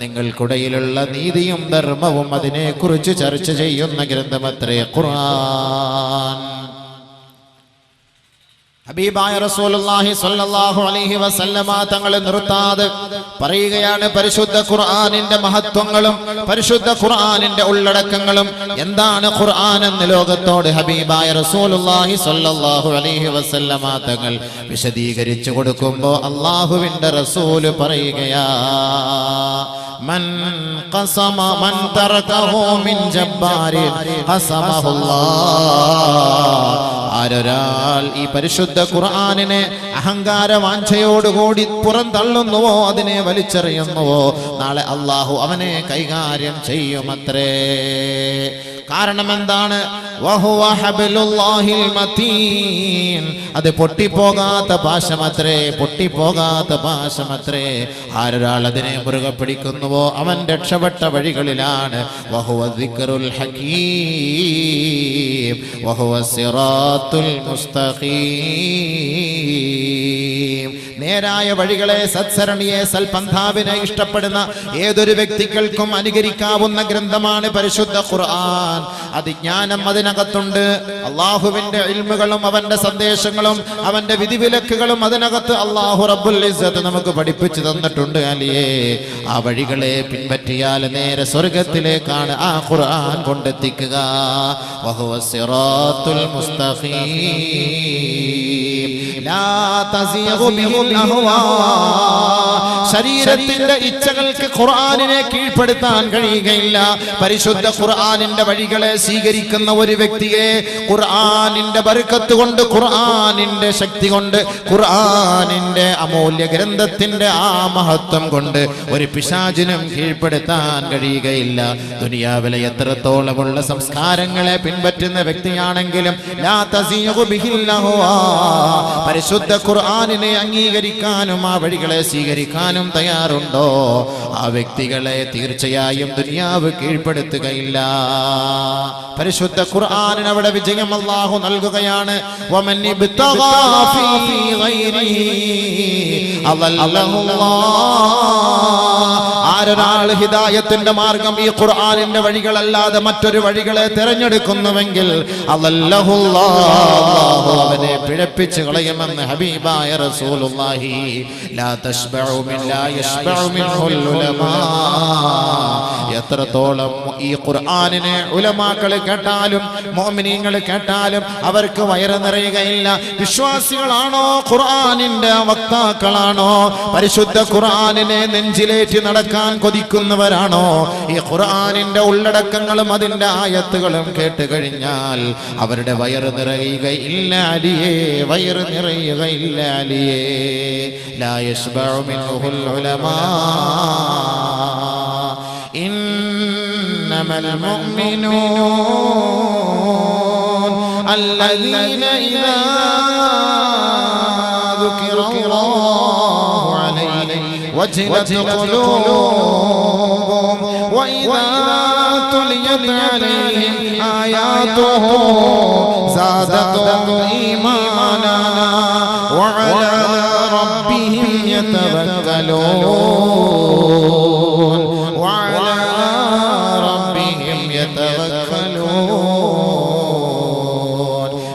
നിങ്ങൾക്കിടയിലുള്ള നീതിയും ധർമ്മവും അതിനെക്കുറിച്ച് ചർച്ച ചെയ്യുന്ന ഗ്രന്ഥമത്രേ ഖുർആൻ. ഹബീബായ റസൂലുള്ളാഹി സ്വല്ലല്ലാഹു അലൈഹി വസല്ലമ തങ്ങൾ നിർത്താതെ പറയുകയാണ് പരിശുദ്ധ ഖുർആനിന്റെ മഹത്വങ്ങളും പരിശുദ്ധ ഖുർആനിന്റെ ഉള്ളടക്കങ്ങളും. എന്താണ് ഖുർആൻ എന്ന് ലോകത്തോട് ഹബീബായ റസൂലുള്ളാഹി സ്വല്ലല്ലാഹു അലൈഹി വസല്ലമ തങ്ങൾ വിശദീകരിച്ചു കൊടുക്കുമ്പോൾ അല്ലാഹുവിന്റെ റസൂൽ പറയുകയാ, മൻ ഖസമ മൻ തറകഹു മിൻ ജബ്ബാരിൻ ഖസമഹുല്ലാഹ്. ആരൊരാൾ ഈ പരിശുദ്ധ ഖുർആനിനെ അഹങ്കാരവാഞ്ചയോടുകൂടി പുറന്തള്ളുന്നുവോ, അതിനെ വലിച്ചെറിയുന്നുവോ, നാളെ അല്ലാഹു അവനെ കൈകാര്യം ചെയ്യുമത്രേ. കാരണം എന്താണ്? വഹുവ ഹബ്ലുല്ലാഹിൽ മതീൻ. അത് പൊട്ടിപ്പോകാത്ത പാശമത്രേ, പൊട്ടിപ്പോകാത്ത പാശമത്രേ. ആരൊരാൾ അതിനെ മുറുകെ പിടിക്കുന്നുവോ അവൻ രക്ഷപ്പെട്ട വഴികളിലാണ്. വഹുവ ദിക്റുൽ ഹകീം വഹുവ സിറാത്തുൽ മുസ്തഖീം. നേരായ വഴികളെ, സത്സരണിയെ, സൽപന്ഥാവിനെ ഇഷ്ടപ്പെടുന്ന ഏതൊരു വ്യക്തികൾക്കും അനുകരിക്കാവുന്ന ഗ്രന്ഥമാണ് പരിശുദ്ധ ഖുർആൻ. അത് ജ്ഞാനം അതിനകത്തുണ്ട്. അള്ളാഹുവിന്റെ ഇൽമുകളും അവന്റെ സന്ദേശങ്ങളും അവന്റെ വിധിവിലക്കുകളും അതിനകത്ത് അള്ളാഹു റബ്ബുൽ ഇസ്സത്ത് നമുക്ക് പഠിപ്പിച്ചു തന്നിട്ടുണ്ട്. അലിയേ, ആ വഴികളെ പിൻപറ്റിയാൽ നേരെ സ്വർഗത്തിലേക്കാണ് ആ ഖുർആൻ കൊണ്ടെത്തിക്കുക. വഹുവ സിറാത്തുൽ മുസ്തഖീം ലാ തസിയഗു ബിഹിൽ അഹ്വാ. ശരീരത്തിന്റെ ഇച്ഛകൾക്ക് ഖുർആനിനെ കീഴ്പ്പെടുത്താൻ കഴിയുകയില്ല. പരിശുദ്ധ ഖുർആനിന്റെ വഴികളെ സ്വീകരിക്കുന്ന ഒരു വ്യക്തിയെ ഖുർആനിന്റെ ബർക്കത്ത് കൊണ്ട്, ഖുർആനിന്റെ ശക്തി കൊണ്ട്, ഖുർആനിന്റെ അമൂല്യ ഗ്രന്ഥത്തിന്റെ ആ മഹത്വം കൊണ്ട് ഒരു പിശാചിനും കീഴ്പ്പെടുത്താൻ കഴിയുകയില്ല. ദുനിയാവിലെ എത്രത്തോളമുള്ള സംസ്കാരങ്ങളെ പിൻപറ്റുന്ന വ്യക്തിയാണെങ്കിലും ലാ തസിയഗു ബിഹിൽ അഹ്വാ, പരിശുദ്ധ ഖുർആനിനെ അംഗീകരിക്കാനും ആ വഴികളെ സ്വീകരിക്കാനും തയ്യാറുണ്ടോ, ആ വ്യക്തികളെ തീർച്ചയായും ദുനിയാവ് കീഴ്പ്പെടുത്തുകയില്ല. പരിശുദ്ധ ഖുർആനിന് അവിടെ വിജയം അല്ലാഹു നൽകുകയാണ്. വമൻ ഇബ്തഗാ ഫീ ഗൈരിഹി അദല്ലഹുല്ലാഹ്. ആരൊരാൾ ഹിദായത്തിന്റെ മാർഗം ഈ ഖുർആനിന്റെ വഴികളല്ലാതെ മറ്റൊരു വഴികളെ തിരഞ്ഞെടുക്കുന്നുവെങ്കിൽ അദല്ലഹുല്ലാഹ്, അവനെ പിഴപ്പിച്ചു കളയുമെന്ന് ഹബീബായ റസൂലുള്ളാഹി. ലാ തശ്ബഉ മിൻ ലാ യശ്ബഉ മിൻഹുൽ ഉലമാ. എത്രത്തോളം ഈ ഖുർആനിനെ ഉലമാക്കൾ കേട്ടാലും മുഅ്മിനീങ്ങൾ കേട്ടാലും അവർക്ക് വയറ് നിറയുകയില്ല. വിശ്വാസികളാണോ, ഖുർആനിന്റെ വക്താക്കളാണോ, പരിശുദ്ധ ഖുർആനിനെ നെഞ്ചിലേറ്റി നടക്കാൻ കൊതിക്കുന്നവരാണോ, ഈ ഖുർആനിന്റെ ഉള്ളടക്കങ്ങളും അതിന്റെ ആയത്തുകളും കേട്ട് കഴിഞ്ഞാൽ അവരുടെ വയറ് നിറയുകയില്ല അലിയേ, വയറ് നിറയുകയില്ല അലിയേ. ലാ യശ്ബഉ മിൻഹുൽ ഉലമാ. ഇന്നമൽ മുഅ്മിനൂൻ അല്ലദീന ഇദാ ദുകിറല്ലാഹു അലൈഹി വജലത് ഖുലൂബുഹും വഇദാ തുലിയത് അലൈഹിം ആയാതുഹു സാദതുഹും ഈമാനാ വഅലാ റബ്ബിഹിം യതവക്കലൂൻ വഅലാ റബ്ബിഹിം യതവക്കലൂൻ.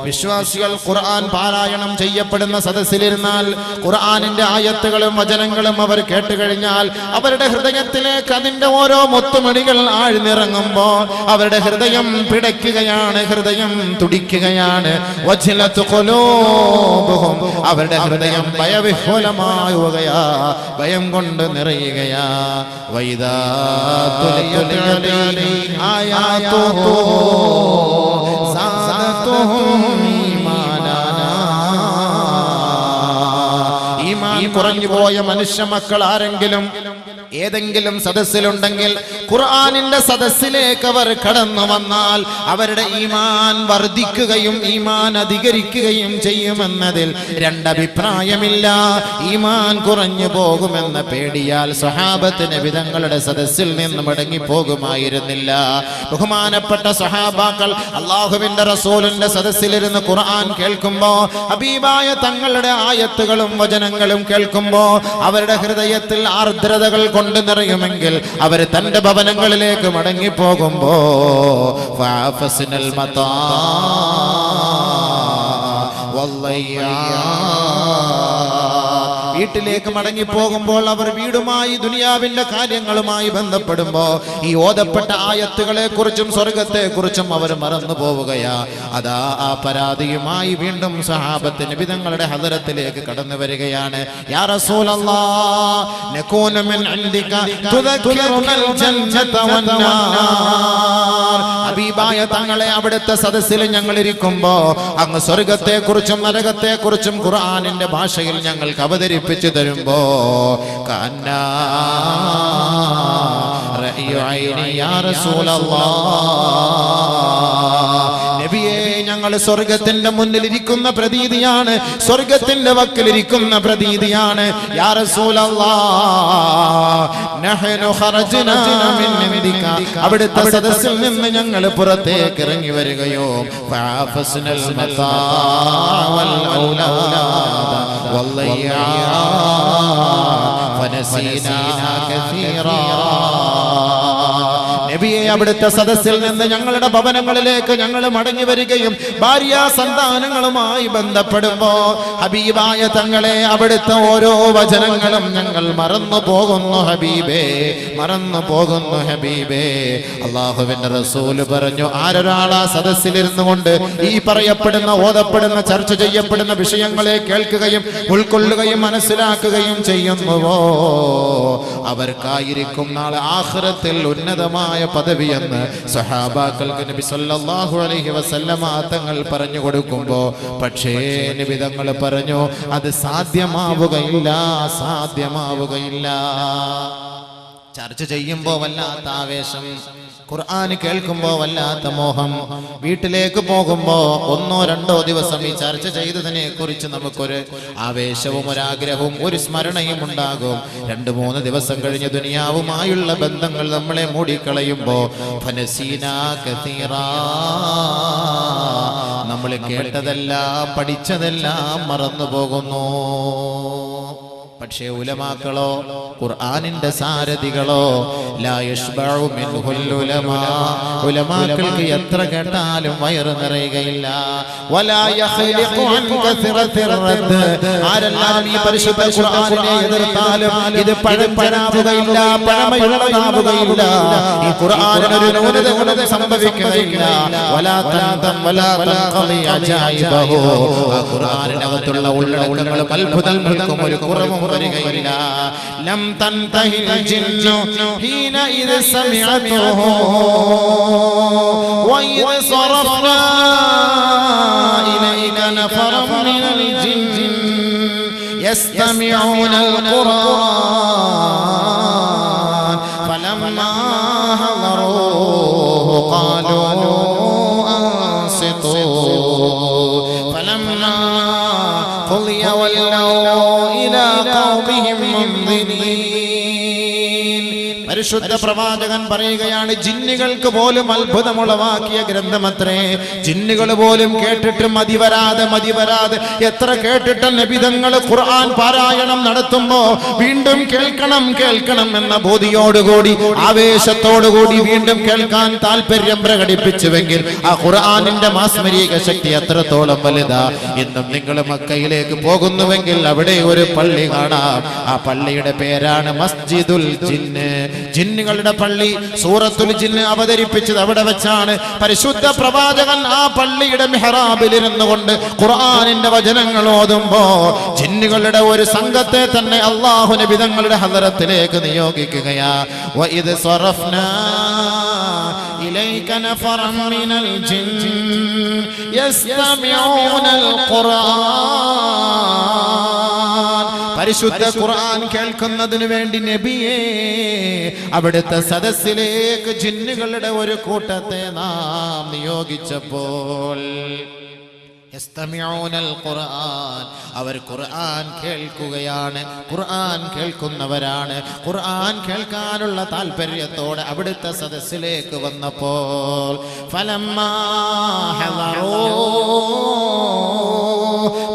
വിശ്വാസികൾ ഖുർആൻ പാരായണം ചെയ്യപ്പെടുന്ന സദസ്സിലിരുന്നാൽ ഖുർആനിന്റെ ആയത്തുകളും വചനങ്ങളും അവർ കേട്ടുകഴിഞ്ഞാൽ അവരുടെ ഹൃദയത്തിലേക്ക് അതിന്റെ ഓരോ മുത്തുമണികൾ ആഴ്ന്നിറങ്ങുമ്പോൾ അവരുടെ ഹൃദയം പിടയ്ക്കുകയാണ്, ഹൃദയം തുടിക്കുകയാണ്. വജ്ലത്ത് ഖുലൂബുഹും, അവരുടെ ഹൃദയം ഭയവിഹ്വലമാവുകയാ, ഭയം കൊണ്ട് നിറയുകയാ. വൈദാ തുലിയത് അലൈഹിം ആയാതുഹു സാദതുഹും ഈമാനാ. ഈമാൻ കുറഞ്ഞു പോയ മനുഷ്യ മക്കൾ ആരെങ്കിലും ഏതെങ്കിലും സദസ്സിലുണ്ടെങ്കിൽ ഖുർആനിന്റെ സദസ്സിലേക്ക് അവർ കടന്നു വന്നാൽ അവരുടെ ഈമാൻ വർദ്ധിക്കുകയും ഈമാൻ അധികരിക്കുകയും ചെയ്യുമെന്നതിൽ രണ്ടഭിപ്രായമില്ല. ഈമാൻ കുറഞ്ഞു പോകുമെന്ന പേടിയാൽ സ്വഹാബത്ത് നബി തങ്ങളുടെ സദസ്സിൽ നിന്ന് മടങ്ങിപ്പോകുമായിരുന്നില്ല. ബഹുമാനപ്പെട്ട സ്വഹാബാക്കൾ അല്ലാഹുവിന്റെ റസൂലിന്റെ സദസ്സിലിരുന്ന് ഖുർആൻ കേൾക്കുമ്പോ, ഹബീബായ തങ്ങളുടെ ആയത്തുകളും വചനങ്ങളും കേൾക്കുമ്പോ അവരുടെ ഹൃദയത്തിൽ ആർദ്രതകൾ കൊണ്ട് നിറയുമെങ്കിൽ അവർ തന്റെ ഭവനങ്ങളിലേക്ക് മടങ്ങിപ്പോകുമ്പോ ഫഅഫസ്നൽ മതാ വല്ലയ്യാ, വീട്ടിലേക്ക് മടങ്ങിപ്പോകുമ്പോൾ അവർ വീടുമായി ദുനിയാവിന്റെ കാര്യങ്ങളുമായി ബന്ധപ്പെടുമ്പോ ഈ ഓതപ്പെട്ട ആയത്തുകളെ കുറിച്ചും സ്വർഗത്തെ കുറിച്ചും അവർ മറന്നു പോവുകയാ. അതാ ആ പരാതിയുമായി വീണ്ടും സഹാബത്ത് നബി തങ്ങളുടെ ഹദറത്തിലേക്ക് കടന്നു വരികയാണ്. യാ റസൂലല്ലാഹ്, നകൂനു മിൻ ഇൻദിക തുദക്കിറുനൽ ജന്നത വന്നാർ. ഹബീബായ തങ്ങളെ അവിടുത്തെ സദസ്സിൽ ഞങ്ങൾ ഇരിക്കുമ്പോ അങ്ങ് സ്വർഗത്തെ കുറിച്ചും നരകത്തെ കുറിച്ചും ഖുർആനിന്റെ ഭാഷയിൽ ഞങ്ങൾക്ക് അവതരിപ്പിച്ചു തരുമ്പോ കന്നാ റഅയു ഐനി യാ റസൂലല്ലാഹ്, നബിയേ ഞങ്ങൾ സ്വർഗത്തിന്റെ മുന്നിൽ ഇരിക്കുന്ന പ്രതീതിയാണ്, സ്വർഗത്തിന്റെ വക്കിലിരിക്കുന്ന പ്രതീതിയാണ്. യാ റസൂലല്ലാഹ്, നഹ്നു ഖറജ്നാ മിൻ ഇൻദിക, അവിടുത്തെ സദസ്സിൽ നിന്ന് ഞങ്ങൾ പുറത്തേക്ക് ഇറങ്ങി വരികയോ ഫഅഫസ്നൽ മതാ വൽ ഔലാദ വല്ലയ്യാ ഫനസീനാ കസീറാ. നബിയെ അവിടുത്തെ സദസ്സിൽ നിന്ന് ഞങ്ങളുടെ ഭവനങ്ങളിലേക്ക് ഞങ്ങൾ മടങ്ങി വരികയും ഭാര്യ സന്താനങ്ങളുമായി ബന്ധപ്പെടുമ്പോ ഹബീബായ തങ്ങളെ അവിടുത്തെ ഓരോ വചനങ്ങളും ഞങ്ങൾ മറന്നു പോകുന്നു ഹബീബേ, മറന്നു പോകുന്നു ഹബീബേ. അല്ലാഹുവിന്റെ റസൂല് പറഞ്ഞു, ആരൊരാളാ സദസ്സിലിരുന്നു കൊണ്ട് ഈ പറയപ്പെടുന്ന ഓതപ്പെടുന്ന ചർച്ച ചെയ്യപ്പെടുന്ന വിഷയങ്ങളെ കേൾക്കുകയും ഉൾക്കൊള്ളുകയും മനസ്സിലാക്കുകയും ചെയ്യുന്നുവോ അവർക്കായിരിക്കും നാളെ ആഖിറത്തിൽ ഉന്നതമായ പദവിയെന്ന് സഹാബാക്കൾക്ക് നബി സല്ലല്ലാഹു അലൈഹി വസല്ലമ തങ്ങൾ പറഞ്ഞു കൊടുക്കുമ്പോ, പക്ഷേ നബി തങ്ങൾ പറഞ്ഞു അത് സാധ്യമാവുകയില്ല, സാധ്യമാവുകയില്ല. ചർച്ച ചെയ്യുമ്പോ വല്ലാത്ത ആവേശം, ഖുർആൻ കേൾക്കുമ്പോ വല്ലാത്ത മോഹം, വീട്ടിലേക്ക് പോകുമ്പോ ഒന്നോ രണ്ടോ ദിവസം ഈ ചർച്ച ചെയ്തതിനെ കുറിച്ച് നമുക്കൊരു ആവേശവും ഒരാഗ്രഹവും ഒരു സ്മരണയും ഉണ്ടാകും. 2-3 ദിവസം കഴിഞ്ഞ് ദുനിയാവുമായുള്ള ബന്ധങ്ങൾ നമ്മളെ മൂടിക്കളയുമ്പോ ഫനസീനാ കസീറാ, നമ്മൾ കേട്ടതെല്ലാം പഠിച്ചതെല്ലാം മറന്നു പോകുന്നു. പക്ഷേ ഉലമാക്കളോ ഖുർആനിന്റെ സാരഥികളോ ലാ യശ്ബഉ മിൻഹുൽ ഉലമാ, ഉലമാക്കൾക്ക് എത്ര കേട്ടാലും വയറ് നിറയുകയില്ല. വലാ യഖ്ലിഖു അൻ കസറത്തിർ റദ്ദ്, ആരെല്ലാം ഈ പരിശുദ്ധ ഖുർആനിനെ എതിർത്താലും ഇത് പഴമയാവുകയില്ല, പഴമയുള്ളതാവുകയില്ല. ഈ ഖുർആനിന് ഒരു ന്യൂനതകളും സംഭവിക്കുകയില്ല. വലാ തൻതം വലാ തൻഖലി അജായിബഹു, ആ ഖുർആനിനകത്തുള്ള ഉള്ളടക്കങ്ങളും അത്ഭുതങ്ങൾക്കും ഒരു കുറവും വരികയില്ല. ലം തൻതഹിൽ ജിന്നു ഹീന ഇദ സമിഅതുഹു വഇദ സറഫ്നാ ഇലൈക നഫറൻ മിനൽ ജിന്ന് യസ്തമിഊനൽ ഖുർആൻ ഫലമ്മാ ഹദറൂഹു ഖാലൂ അൻസിതൂ ഫലമ്മാ ഖുളിയ വല്ലൗ ഇലാ ഖൗമിഹിം മുൻദിരീൻ. പരിശുദ്ധ പ്രവാചകൻ പറയുകയാണ്, ജിന്നുകൾക്ക് പോലും അത്ഭുതമുളവാക്കിയ ഗ്രന്ഥമത്രേ. ജിന്നുകൾ പോലും കേട്ടിട്ട് മതിവരാതെ എത്ര കേട്ടിട്ട് നബിതങ്ങൾ ഖുർആൻ പാരായണം നടത്തുമ്പോ വീണ്ടും കേൾക്കണം കേൾക്കണം എന്ന ബോധിയോടുകൂടി ആവേശത്തോടുകൂടി വീണ്ടും കേൾക്കാൻ താല്പര്യം പ്രകടിപ്പിച്ചുവെങ്കിൽ ആ ഖുർആനിന്റെ മാസ്മരിക ശക്തി എത്രത്തോളം വലുതാ. ഇന്നും നിങ്ങൾ മക്കയിലേക്ക് പോകുന്നുവെങ്കിൽ അവിടെ ഒരു പള്ളി കാണാം. ആ പള്ളിയുടെ പേരാണ് മസ്ജിദുൽ ജിന്ന്, ജിന്നുകളുടെ പള്ളി. സൂറത്തുൽ ജിന്ന് അവതരിപ്പിച്ചത് അവിടെ വെച്ചാണ്. പരിശുദ്ധ പ്രവാചകൻ ആ പള്ളിയുടെ മിഹ്റാബിൽ ഇരുന്നു കൊണ്ട് ഖുർആനിന്റെ വചനങ്ങൾ ഓതുമ്പോ ജിന്നുകളുടെ ഒരു സംഘത്തെ തന്നെ അല്ലാഹു നബി തങ്ങളുടെ ഹദറത്തിലേക്ക് നിയോഗിക്കുകയാ. വഇദ് സറഫ്നാ إليك نفرا من الجن يستمعون القرآن പരിശുദ്ധ ഖുർആൻ കേൾക്കുന്നതിനു വേണ്ടി നബിയെ അവിടുത്തെ സദസ്സിലേക്ക് ജിന്നുകളുടെ ഒരു കൂട്ടത്തെ നാം നിയോഗിച്ചപ്പോൾ അവർ ഖുർആൻ കേൾക്കുകയാണ്, ഖുർആൻ കേൾക്കുന്നവരാണ്. ഖുർആൻ കേൾക്കാനുള്ള താല്പര്യത്തോടെ അവിടുത്തെ സദസ്സിലേക്ക് വന്നപ്പോൾ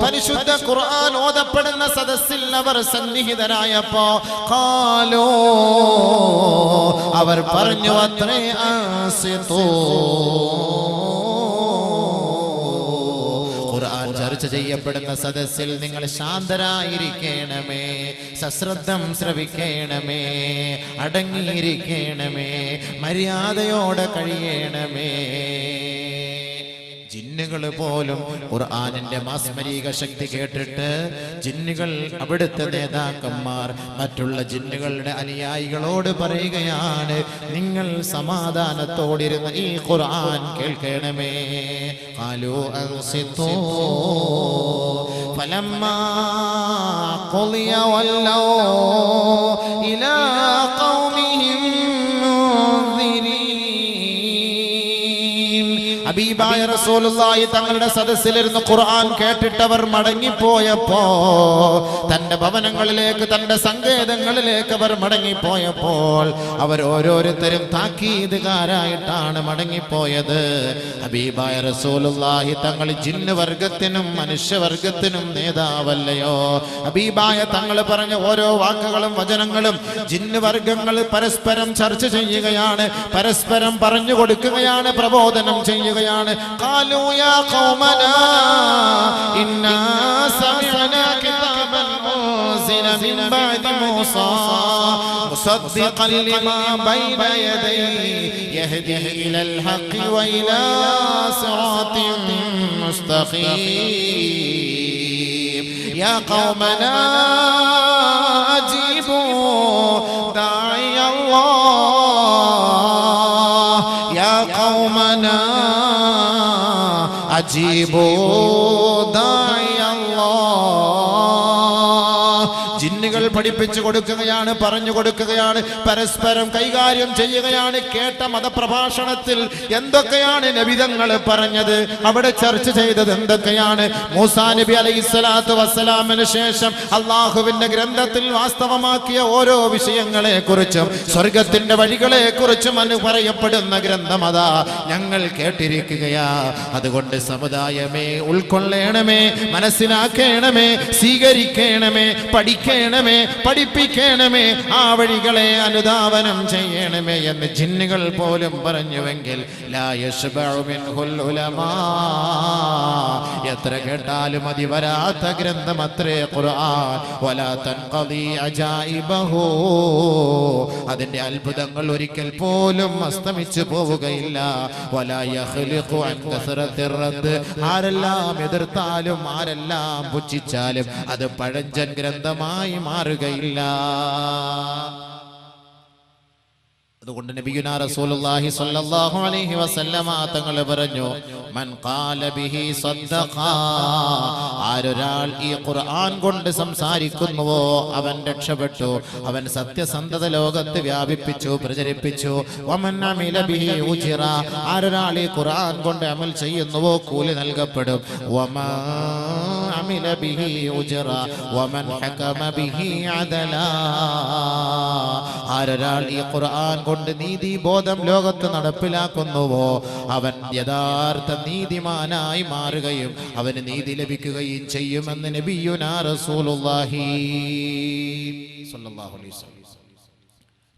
പരിശുദ്ധ ഖുർആൻ ഓതപ്പെടുന്ന സദസ്സിൽ അവർ സന്നിഹിതരായപ്പോ ഖാലൂ അവർ പറഞ്ഞു അത്രേ അൻസിതൂ ഖുർആൻ ചർച്ച ചെയ്യപ്പെടുന്ന സദസ്സിൽ നിങ്ങൾ ശാന്തരായിരിക്കണമേ, സശ്രദ്ധം ശ്രവിക്കണമേ, അടങ്ങിയിരിക്കണമേ, മര്യാദയോടെ കഴിയണമേ. ജിന്നുകൾ പോലും ഖുർആനിന്റെ മാസ്മരിക ശക്തി കേട്ടിട്ട് ജിന്നുകൾ അവിടുത്തെ നേതാക്കന്മാർ മറ്റുള്ള ജിന്നുകളുടെ അനുയായികളോട് പറയുകയാണ്, നിങ്ങൾ സമാധാനത്തോടിരുന്ന് ഈ ഖുർആൻ കേൾക്കണമേ. ഖാലൂ അൻസിതൂ ഫലമ്മാ ഖുളിയ വല്ലൗ ഇലാ ഖൗമിഹിം ഹബീബായ റസൂലുള്ളാഹി തങ്ങളുടെ സദസ്സിലിരുന്ന് ഖുർആൻ കേട്ടിട്ടവർ മടങ്ങിപ്പോയപ്പോ, തന്റെ ഭവനങ്ങളിലേക്ക് തന്റെ സങ്കേതങ്ങളിലേക്ക് അവർ മടങ്ങിപ്പോയപ്പോൾ അവർ ഓരോരുത്തരും താക്കീതുകാരായിട്ടാണ് മടങ്ങിപ്പോയത്. ഹബീബായ റസൂലുള്ളാഹി തങ്ങൾ ജിന്ന് വർഗത്തിനും മനുഷ്യവർഗത്തിനും നേതാവല്ലയോ? ഹബീബായ തങ്ങൾ പറഞ്ഞ ഓരോ വാക്കുകളും വചനങ്ങളും ജിന്ന് വർഗങ്ങൾ പരസ്പരം ചർച്ച ചെയ്യുകയാണ്, പരസ്പരം പറഞ്ഞു കൊടുക്കുകയാണ്, പ്രബോധനം ചെയ്യുകയാണ്. ഖാലൂ യാ ഖൗമനാ ഇന്നാ സമിഅനാ കിതാബൻ മുൻസില മിൻ ബഅദി മൂസാ മുസദ്ദിഖൻ ലിമാ ബൈന യദൈഹി യഹ്ദി ഇലൽ ഹഖ് വ ഇലാ സിറാത്തിൻ മുസ്തഖീം. യാ ഖൗമനാ അജീബൂ ദാഇ അല്ലാഹ്, യാ ഖൗമനാ അജീബൂ ദാഇ അല്ലാഹ്. ജിന്നുകൾ പഠിപ്പിച്ചു കൊടുക്കുകയാണ്, പറഞ്ഞു കൊടുക്കുകയാണ്, പരസ്പരം കൈകാര്യം ചെയ്യുകയാണ്. കേട്ട മതപ്രഭാഷണത്തിൽ എന്തൊക്കെയാണ് നബിതങ്ങൾ പറഞ്ഞത്, അവിടെ ചർച്ച ചെയ്തത് എന്തൊക്കെയാണ്? മൂസാ നബി അലൈഹിസ്സലാത്തു വസ്സലാമിന് ശേഷം അള്ളാഹുവിന്റെ ഗ്രന്ഥത്തിൽ വാസ്തവമാക്കിയ ഓരോ വിഷയങ്ങളെ കുറിച്ചും സ്വർഗത്തിന്റെ വഴികളെ കുറിച്ചും പറയപ്പെടുന്ന ഗ്രന്ഥം അതാ ഞങ്ങൾ കേട്ടിരിക്കുകയാ. അതുകൊണ്ട് സമുദായമേ ഉൾക്കൊള്ളണമേ, മനസ്സിലാക്കണമേ, സ്വീകരിക്കണമേ, പഠിക്കണമേ, പഠിപ്പിക്കണമേ, ആ വഴികളെ അനുധാവനം ചെയ്യണമേ എന്ന് ജിന്നുകൾ പോലും പറഞ്ഞുവെങ്കിൽ ലാ യശ്ബഉ മിൻഹുൽ ഉലമാ, എത്ര കേട്ടാലും മതി വരാത്ത ഗ്രന്ഥം അത്രേ ഖുർആൻ. വലാ തൻഖദി അജായിബഹു, അതിന്റെ അത്ഭുതങ്ങൾ ഒരിക്കൽ പോലും അസ്തമിച്ചു പോവുകയില്ല. വലാ യഖ്ലിഖു അൻ കസറത്തിർ റദ്ദ്, ആരെല്ലാം എതിർത്താലും ആരെല്ലാം പുച്ഛിച്ചാലും അത് പഴഞ്ചൻ ഗ്രന്ഥമായി മാറുകയില്ല. അതുകൊണ്ട് നബിയുനാ റസൂലുള്ളാഹി സ്വല്ലല്ലാഹു അലൈഹി വസല്ലമ തങ്ങൾ പറഞ്ഞു, മൻ ഖാല ബിഹി സദ്ദഖ, ആരൊരാൾ ഈ ഖുർആൻ കൊണ്ട് സംസാരിക്കുന്നുവോ അവൻ രക്ഷപ്പെട്ടു, അവൻ സത്യസന്ധത ലോകത്ത് വ്യാപിപ്പിച്ചു, പ്രചരിപ്പിച്ചു. വമൻ അമില ബിഹി ഉജിറ, ആരൊരാൾ ഈ ഖുർആൻ കൊണ്ട് അമൽ ചെയ്യുന്നുവോ കൂലി നൽകപ്പെടും. വമാ അമില ബിഹി ഉജിറ വമൻ ഹകമ ബിഹി അദല, ആരൊരാൾ ഈ ഖുർആൻ കൊണ്ട് നീതിബോധം ലോകത്ത് നടപ്പിലാക്കുന്നുവോ അവൻ യഥാർത്ഥ നീതിമാനായി മാറുകയും അവന് നീതി ലഭിക്കുകയും ചെയ്യുമെന്ന് നബിയുനാ റസൂലുള്ളാഹി സ്വല്ലല്ലാഹു അലൈഹി വസല്ലം.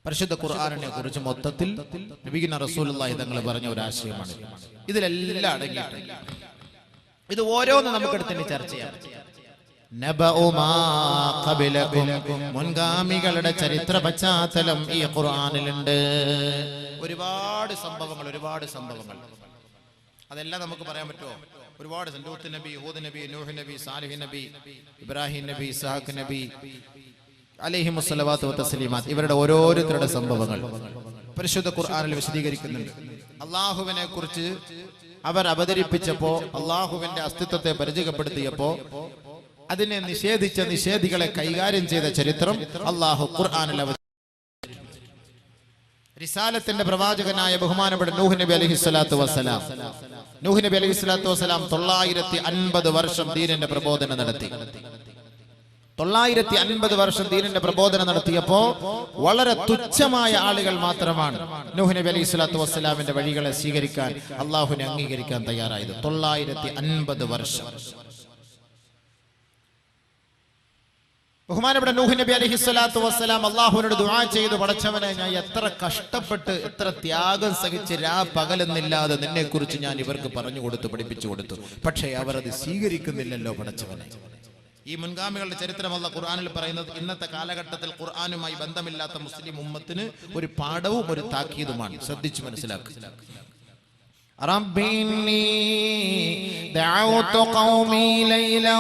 പരിശുദ്ധ ഖുർആനിനെ കുറിച്ച് മൊത്തത്തിൽ നബിയുനാ റസൂലുള്ളാഹി തങ്ങൾ പറഞ്ഞ ഒരു ആശയമാണ്. ഇതിലെല്ലാം അടങ്ങിയിട്ടുണ്ട്. ഇത് ഓരോന്നും നമുക്കെടുത്ത് ചർച്ച ചെയ്യാം. മുൻഗാമികളുടെ ചരിത്ര പശ്ചാത്തലം ഈ ഖുർആനിലുണ്ട്. ഒരുപാട് സംഭവങ്ങൾ അതെല്ലാം നമുക്ക് പറയാൻ പറ്റുമോ? ഒരുപാട്. ലൂത്ത് നബി, ഹൂദ് നബി, നൂഹ് നബി, സാലിഹ് നബി, ഇബ്രാഹിം നബി, ഇസ്ഹാഖ് നബി അലൈഹിമുസ്സലാത്തു വതസ്ലീമാത്ത്, ഇവരുടെ ഓരോരുത്തരുടെ സംഭവങ്ങൾ പരിശുദ്ധ ഖുർആനിൽ വിശദീകരിക്കുന്നുണ്ട്. അള്ളാഹുവിനെ കുറിച്ച് അവർ അവതരിപ്പിച്ചപ്പോ, അള്ളാഹുവിന്റെ അസ്തിത്വത്തെ പരിചയപ്പെടുത്തിയപ്പോ അതിനെ നിഷേധിച്ച നിഷേധികളെ കൈകാര്യം ചെയ്ത ചരിത്രം അള്ളാഹു ഖുർആനിൽ റിസാലത്തിന്റെ പ്രവാചകനായ ബഹുമാനപ്പെട്ട നൂഹ് നബി അലൈഹിസ്സലാത്തു വസ്സലാം 950 വർഷം ദീനിന്റെ പ്രബോധനം നടത്തി. 950 വർഷം ദീനിന്റെ പ്രബോധനം നടത്തിയപ്പോ വളരെ തുച്ഛമായ ആളുകൾ മാത്രമാണ് നൂഹ് നബി അലൈഹിസ്സലാത്തു വസ്സലാമിന്റെ വഴികളെ സ്വീകരിക്കാൻ, അള്ളാഹുവിനെ അംഗീകരിക്കാൻ തയ്യാറായത്. 950 വർഷം. ബഹുമാനപ്പെട്ട നൂഹ് നബി അലൈഹിസ്സലാത്തു വസ്സലാം അള്ളാഹുവിനോട് ദുആ ചെയ്തു, പടച്ചവനെ, ഞാൻ എത്ര കഷ്ടപ്പെട്ട് എത്ര ത്യാഗം സഹിച്ച് പകലെന്നില്ലാതെ നിന്നെ കുറിച്ച് ഞാൻ ഇവർക്ക് പറഞ്ഞു കൊടുത്തു, പഠിപ്പിച്ചു കൊടുത്തു. പക്ഷേ അവർ അത് സ്വീകരിക്കുന്നില്ലല്ലോ പടച്ചവനെ. ഈ മുൻഗാമികളുടെ ചരിത്രം അല്ലാഹു ഖുർആനിൽ പറയുന്നത് ഇന്നത്തെ കാലഘട്ടത്തിൽ ഖുർആനുമായി ബന്ധമില്ലാത്ത മുസ്ലിം ഉമ്മത്തിന് ഒരു പാഠവും ഒരു താക്കീതുമാണ്. ശ്രദ്ധിച്ചു മനസ്സിലാക്കുക. ربي إني دعوت قومي ليلا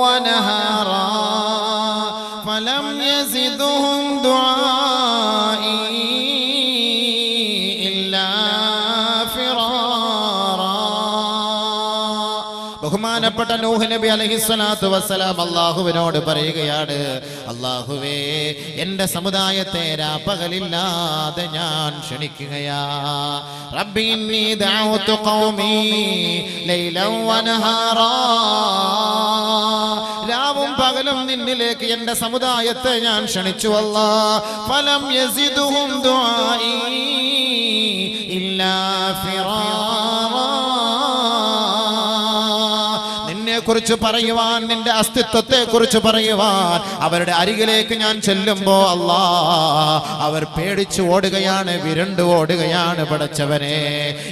ونهارا فلم يزدهم دعائي إلا فرارا. ബഹുമാനപ്പെട്ട നൂഹ് നബി അലൈഹിസ്സലാത്തു വസ്സലാം അല്ലാഹുവിനോട് പറയുകയാണ്, അല്ലാഹുവേ, എൻ്റെ സമുദായത്തെ രാപ്പകലില്ലാതെ ഞാൻ ക്ഷണിക്കുകയാ. റബ്ബി ഇന്നി ദഅഉതു ഖൗമി ലൈലൻ വനഹാറാ. രാവും പകലും നിന്നിലേക്ക് എൻ്റെ സമുദായത്തെ ഞാൻ ക്ഷണിച്ചു അല്ലാഹ്. ഫലം യസിദുഹും ദുആഇ ഇല്ലാ ഫിറാറാ. കുറിച്ച് പറയുവാൻ, നിന്റെ അസ്തിത്വത്തെ കുറിച്ച് പറയുവാൻ അവരുടെ അരികിലേക്ക് ഞാൻ ചെല്ലുമ്പോ അല്ലാഹ്, അവർ പേടിച്ചു ഓടുകയാണ്, വിരണ്ടു ഓടുകയാണ്. പടച്ചവനെ,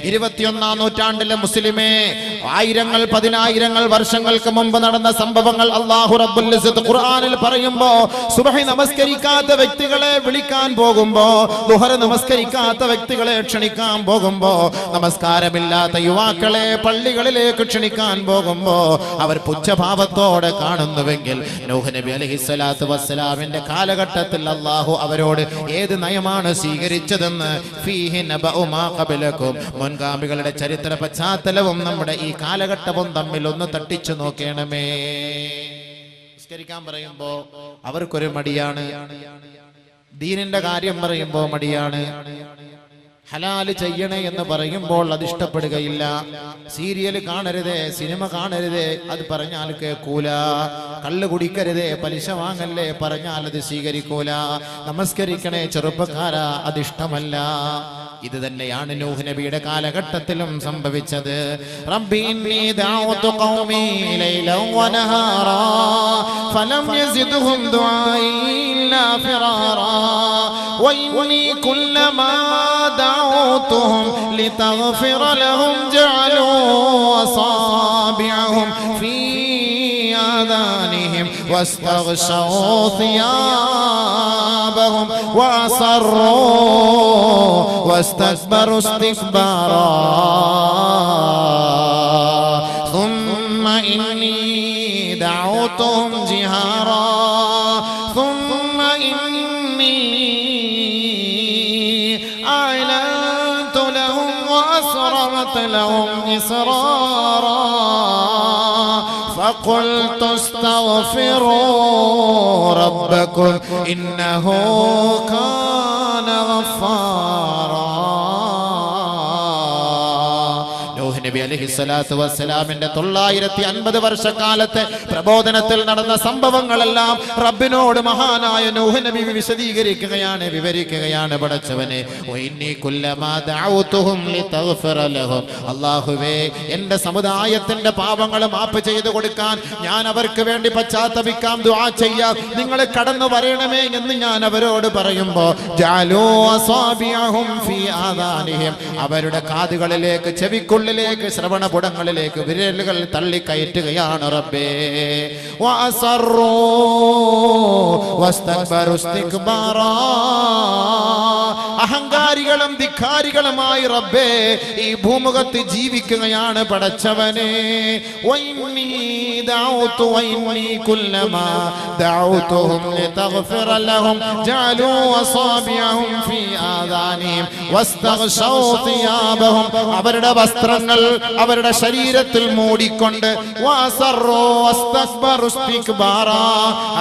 21-ാം നൂറ്റാണ്ടിലെ മുസ്ലിമേ, ആയിരങ്ങൾ പതിനായിരങ്ങൾ വർഷങ്ങൾക്ക് മുമ്പ് നടന്ന സംഭവങ്ങൾ അല്ലാഹു റബ്ബുൽ ഇസ്സത്ത് ഖുർആനിൽ പറയുമ്പോ, സുബ്ഹി നമസ്കരിക്കാത്ത വ്യക്തികളെ വിളിക്കാൻ പോകുമ്പോ, ദുഹർ നമസ്കരിക്കാത്ത വ്യക്തികളെ ക്ഷണിക്കാൻ പോകുമ്പോ, നമസ്കാരമില്ലാത്ത യുവാക്കളെ പള്ളികളിലേക്ക് ക്ഷണിക്കാൻ പോകുമ്പോ അവർ പുച്ഛഭാവത്തോടെ കാണുന്നുവെങ്കിൽ, നൂഹ് നബി അലൈഹിസ്സലാത്തു വസ്സലാമിന്റെ കാലഘട്ടത്തിൽ അല്ലാഹു അവരോട് ഏത് നയമാണ് സ്വീകരിച്ചതെന്ന് ഫീഹി നബഉ മാ ഖബലകും, മുൻഗാമികളുടെ ചരിത്ര പശ്ചാത്തലവും നമ്മുടെ ഈ കാലഘട്ടവും തമ്മിൽ ഒന്ന് തട്ടിച്ചു നോക്കണമേ. നിസ്കരിക്കാൻ പറയുമ്പോ അവർക്കൊരു മടിയാണ്, ദീനിന്റെ കാര്യം പറയുമ്പോ മടിയാണ്, ഹലാല് ചെയ്യണേ എന്ന് പറയുമ്പോൾ അത് ഇഷ്ടപ്പെടുകയില്ല, സീരിയൽ കാണരുതേ, സിനിമ കാണരുതേ അത് പറഞ്ഞാൽ കേൾക്കൂല, കള്ള് കുടിക്കരുതേ, പലിശ വാങ്ങല്ലേ പറഞ്ഞാൽ അത് സ്വീകരിക്കൂല, നമസ്കരിക്കണേ ചെറുപ്പക്കാരാ അതിഷ്ടമല്ല. ഇത് തന്നെയാണ് നൂഹ് നബിയുടെ കാലഘട്ടത്തിലും സംഭവിച്ചത്. റബ്ബി ഇന്നി ദഅഉതു ഖൗമി ലൈലൻ വനഹാറാ ഫലം യസിദ്ഹും ദുആഇ ഇല്ലാ ഫിറാറാ വഇന്നി കുല്ലമാ ദഅഉതുഹും ലിതഗ്ഫിറ ലഹും ജഅലൂ അസാബിഅഹും ഫീ آذانهم واستغشوا ثيابهم وأصروا واستكبروا استكبارا ثم إني دعوتهم جهارا ثم إني أعلنت لهم وأسررت لهم إسرارا فقلت استغفروا ربكم إنه كان غفارا. നബി അലൈഹിസ്സലാത്തു വസ്സലാമിന്റെ 950 വർഷക്കാലത്തെ പ്രബോധനത്തിൽ നടന്ന സംഭവങ്ങളെല്ലാം റബ്ബിനോട് മഹാനായ നൂഹ് നബി വിശദീകരിക്കുകയാണ്, വിവരിക്കുകയാണ്. പടച്ചവനെ, അല്ലാഹുവേ, എന്റെ സമുദായത്തിന്റെ പാപങ്ങൾ മാപ്പ് ചെയ്തു കൊടുക്കാൻ ഞാൻ അവർക്ക് വേണ്ടി പശ്ചാത്തപിക്കാം, ദുആ ചെയ്യാം, നിങ്ങൾ കടന്നു വരണമേ എന്ന് ഞാൻ അവരോട് പറയുമ്പോ, ജഅലൂ അസാബിഅഹും ഫീ ആദാനിഹിം, അവരുടെ കാതുകളിലേക്ക്, ചെവിക്കുള്ളിലേക്ക്, ശ്രവണപുടങ്ങളിലേക്ക് വിരലുകൾ തള്ളിക്കയറ്റുകയാണ്. റബ്ബേ, വഅസറൂ വസ്തക്ബറു ഇസ്തിക്ബാറാ, അഹങ്കാരികളും ധിക്കാരികളുമായി റബ്ബേ ഈ ഭൂമുഖത്ത് ജീവിക്കുകയാണ് പടച്ചവനെ. വഇന്നീ ദഅഉതു വഇന്നീ കുല്ലമാ ദഅഉതുഹും ലിതഗ്ഫിറ ലഹും ജഅലൂ അസാബിഅഹും ഫീ ആദാനിഹിം വസ്തഗ്ശൗ സിയാബഹും അവരുടെ വസ്ത്രങ്ങൾ അവരുടെ ശരീരത്തിൽ മൂടിക്കൊണ്ട് വസറൂ വസ്തക്ബറു ഇസ്തിക്ബാറാ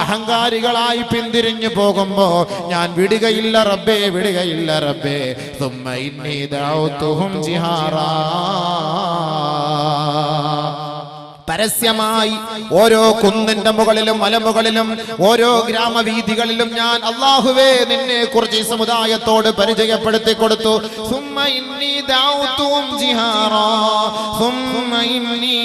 അഹങ്കാരികളായി പിന്തിരിഞ്ഞു പോകുമ്പോ ഞാൻ വിടുകയില്ല റബ്ബേ, വിടുകയില്ല റബ്ബേ. ثم إني دعوتهم جهارا പരസ്യമായി ഓരോ കുന്നിന്റെ മുകളിലും മലമുകളിലും ഓരോ ഗ്രാമവീഥികളിലും ഞാൻ അല്ലാഹുവേ നിന്നെ കുറിച്ച് ഈ സമുദായത്തോട് പരിചയപ്പെടുത്തി കൊടുത്തു. ثم إني دعوتهم جهارا ثم إني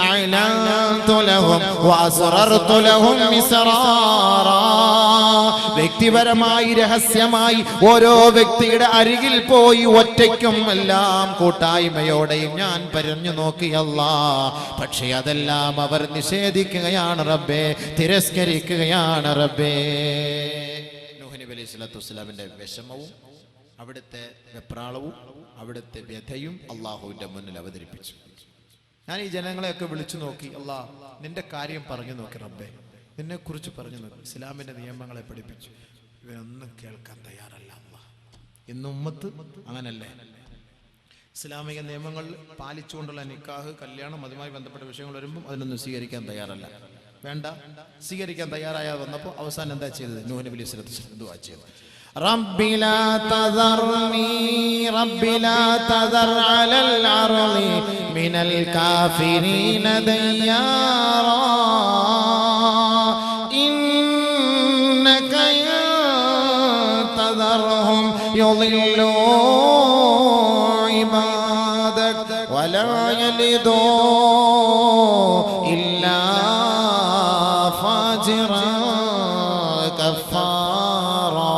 أعلنت لهم وأسررت لهم إسرارا വ്യക്തിപരമായി രഹസ്യമായി ഓരോ വ്യക്തിയുടെ അരികിൽ പോയി ഒറ്റയ്ക്കും എല്ലാം കൂട്ടായ്മയോടെയും ഞാൻ പറഞ്ഞു നോക്കിയല്ലാ. പക്ഷേ അതെല്ലാം അവർ നിഷേധിക്കുകയാണ് റബ്ബേ, തിരസ്കരിക്കുകയാണ് റബ്ബേ. നൂഹ് നബി അലൈഹി സ്വലാത്തു വസ്സലാമിന്റെ വിഷമവും അവിടുത്തെ വെപ്രാളവും അവിടുത്തെ വ്യഥയും അള്ളാഹുവിന്റെ മുന്നിൽ അവതരിപ്പിച്ചു. ഞാൻ ഈ ജനങ്ങളെയൊക്കെ വിളിച്ചു നോക്കി, അല്ലാ നിന്റെ കാര്യം പറഞ്ഞു നോക്കി റബ്ബേ, നിന്നെ കുറിച്ച് പറഞ്ഞു നോക്കി, ഇസ്ലാമിന്റെ നിയമങ്ങളെ പഠിപ്പിച്ചു. ഇവനൊന്നും കേൾക്കാൻ തയ്യാറല്ല. ഇന്ന് ഉമ്മത്ത് അങ്ങനല്ലേ? ഇസ്ലാമിക നിയമങ്ങൾ പാലിച്ചുകൊണ്ടുള്ള നിക്കാഹ്, കല്യാണം, അതുമായി ബന്ധപ്പെട്ട വിഷയങ്ങൾ വരുമ്പോൾ അതിനൊന്നും സ്വീകരിക്കാൻ തയ്യാറല്ല. വേണ്ട, സ്വീകരിക്കാൻ തയ്യാറായാൽ വന്നപ്പോൾ അവസാനം എന്താ ചെയ്തത്? നൂഹ് നബി അലൈഹി സ്വലാത്തു ദുആ ചെയ്തു, റബ്ബി ലാ തദർനി റബ്ബി ലാ തദർ അലൽ അർളി മിനൽ കാഫിരീന ദയ്യാറാ ഇന്നക തദർഹും യുളില്ലൂ ولا يلدوا إلا فاجرا كفارا.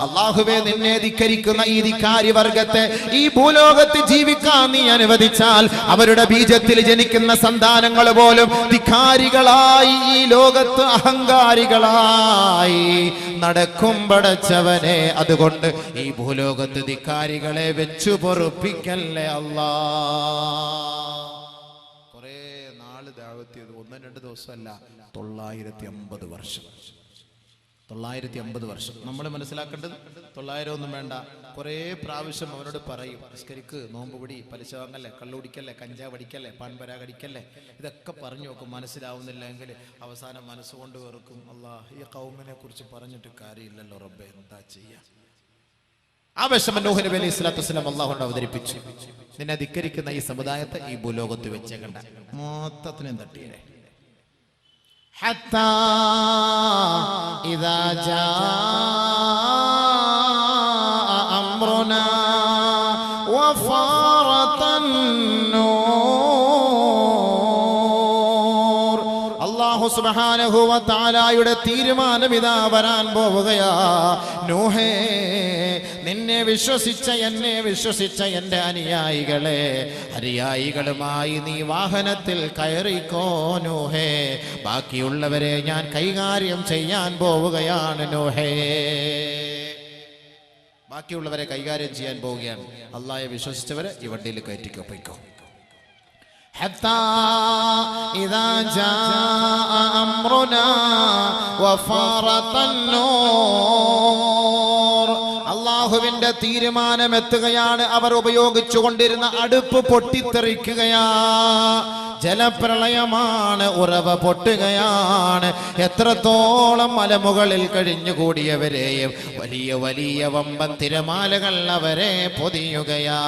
അല്ലാഹുവേ നിന്നെ ധിക്കരിക്കുന്ന ഈ ധിക്കാരി വർഗത്തെ ഈ ഭൂലോകത്ത് ജീവിക്കാൻ നീ അനുവദിച്ചാൽ അവരുടെ ബീജത്തിൽ ജനിക്കുന്ന സന്താനങ്ങൾ പോലും ധിക്കാരികളായി ഈ ലോകത്ത് അഹങ്കാരികളായി നടക്കും പടച്ചവനെ. അതുകൊണ്ട് ഈ ഭൂലോകത്ത് ധിക്കാരികളെ വെച്ചു പൊറുപ്പിക്കല്ലേ അല്ലാ. കുറെ നാള് ദഅവത്ത് ചെയ്തു, 1-2 ദിവസമല്ല, 950 വർഷം. 950 വർഷം. നമ്മൾ മനസ്സിലാക്കേണ്ടത് 900 ഒന്നും വേണ്ട, കുറേ പ്രാവശ്യം അവനോട് പറയും, നിസ്കരിക്ക്, നോമ്പ് പിടി, പലിശ വാങ്ങല്ലേ, കള്ളുടിക്കല്ലേ, കഞ്ചാവ് അടിക്കല്ലേ, പാൻപരാ കടിക്കല്ലേ, ഇതൊക്കെ പറഞ്ഞു നോക്കും. മനസ്സിലാവുന്നില്ല എങ്കിൽ അവസാനം മനസ്സുകൊണ്ട് വെറുക്കും. അല്ലാഹ് ഈ ഖൗമിനെ കുറിച്ച് പറഞ്ഞിട്ട് കാര്യമില്ലല്ലോ റബ്ബേ, എന്താ ചെയ്യാ? ആ വിഷമം നൂഹ് നബി അലൈഹി സ്വലാത്തു വസ്സലാം അല്ലാഹുവിനോട് അവതരിപ്പിച്ചു. നിന്നെ ധിക്കരിക്കുന്ന ഈ സമുദായത്തെ ഈ ഭൂലോകത്ത് വെച്ചേക്കണ്ട, മൊത്തത്തിനും തട്ടിയേ. حتى إذا جاء أمرنا وفارت النور الله سبحانه وتعالى തീരുമാനം ഇതാ വരാൻ പോവുകയാ. നൂഹേ, നിന്നെ വിശ്വസിച്ച എന്നെ വിശ്വസിച്ച എൻ്റെ അനുയായികളുമായി നീ വാഹനത്തിൽ കയറിക്കോ നൂഹേ. ബാക്കിയുള്ളവരെ ഞാൻ കൈകാര്യം ചെയ്യാൻ പോവുകയാണ് നൂഹേ. ബാക്കിയുള്ളവരെ കൈകാര്യം ചെയ്യാൻ പോവുകയാണ്. അല്ലാഹയെ വിശ്വസിച്ചവരെ ഈ വണ്ടിയിൽ കയറ്റിക്കോ, പോയിക്കോ. حتى إذا جاء أمرنا وفارت النور അല്ലാഹുവിന്റെ തീരുമാനം എത്തുകയാണ്. അവർ ഉപയോഗിച്ചുകൊണ്ടിരുന്ന അടുപ്പ് പൊട്ടിത്തെറിക്കുകയാ. ജലപ്രളയമാണ്, ഉറവ പൊട്ടുകയാണ്. എത്രത്തോളം മലമുകളിൽ കഴിഞ്ഞുകൂടിയവരെയും വലിയ വലിയ വമ്പൻ തിരമാലകൾ അവരെ പൊതിയുകയാ.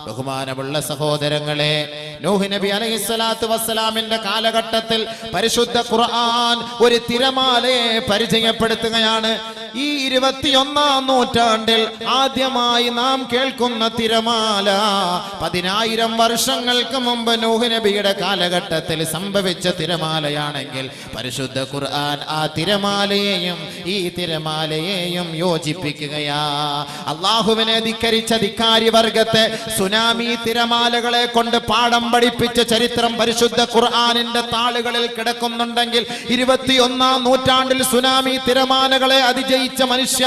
ബഹുമാനമുള്ള സഹോദരങ്ങളെ, നൂഹ് നബി അലൈഹിസ്സലാത്തു വസ്സലാമിന്റെ കാലഘട്ടത്തിൽ പരിശുദ്ധ ഖുർആൻ ഒരു തിരമാലയെ പരിചയപ്പെടുത്തുകയാണ്. ഈ 21-ാം നൂറ്റാണ്ടിൽ ആദ്യമായി നാം കേൾക്കുന്ന തിരമാല 10,000 വർഷങ്ങൾക്ക് മുമ്പ് നൂഹ് നബിയുടെ കാലഘട്ടത്തിൽ സംഭവിച്ച തിരമാലയാണെങ്കിൽ പരിശുദ്ധ ഖുർആൻ ആ തിരമാലയെയും ഈ തിരമാലയെയും യോജിപ്പിക്കുകയാ. അല്ലാഹുവിനെ ധിക്കരിച്ച ധിക്കാരി വർഗത്തെ സുനാമി തിരമാലകളെ കൊണ്ട് പാഠം പഠിപ്പിച്ച ചരിത്രം പരിശുദ്ധ ഖുർആനിന്റെ താളുകളിൽ കിടക്കുന്നുണ്ടെങ്കിൽ 21-ാം നൂറ്റാണ്ടിൽ സുനാമി തിരമാലകളെ അതിജയിച്ച നയിച്ച മനുഷ്യ,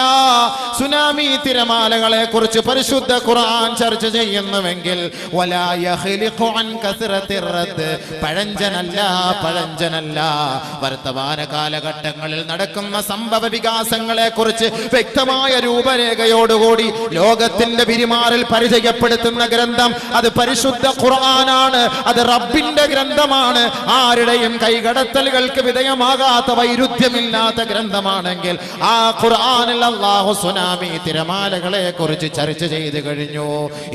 സുനാമി തിരമാലകളെ കുറിച്ച് പരിശുദ്ധ ഖുർആൻ ചർച്ച ചെയ്യുന്നുവെങ്കിൽ വലാ യഖ്ലിഖു അൻ കസറത്തിർ റദ്ദ്, പഴഞ്ചനല്ല വർത്തമാന കാലഘട്ടങ്ങളിൽ നടക്കുന്ന സംഭവ വികാസങ്ങളെ കുറിച്ച് വ്യക്തമായ രൂപരേഖയോടുകൂടി ലോകത്തിന്റെ പെരുമാറിൽ പരിചയപ്പെടുത്തുന്ന ഗ്രന്ഥം അത് പരിശുദ്ധ ഖുർആനാണ്. അത് റബ്ബിന്റെ ഗ്രന്ഥമാണ്. ആരുടെയും കൈകടത്തലുകൾക്ക് വിധേയമാകാത്ത വൈരുദ്ധ്യമില്ലാത്ത ഗ്രന്ഥമാണെങ്കിൽ ആ ഖുർആനിൽ അല്ലാഹു സുനാമി തിരമാലകളെ കുറിച്ച് ചർച്ച ചെയ്തു കഴിഞ്ഞു.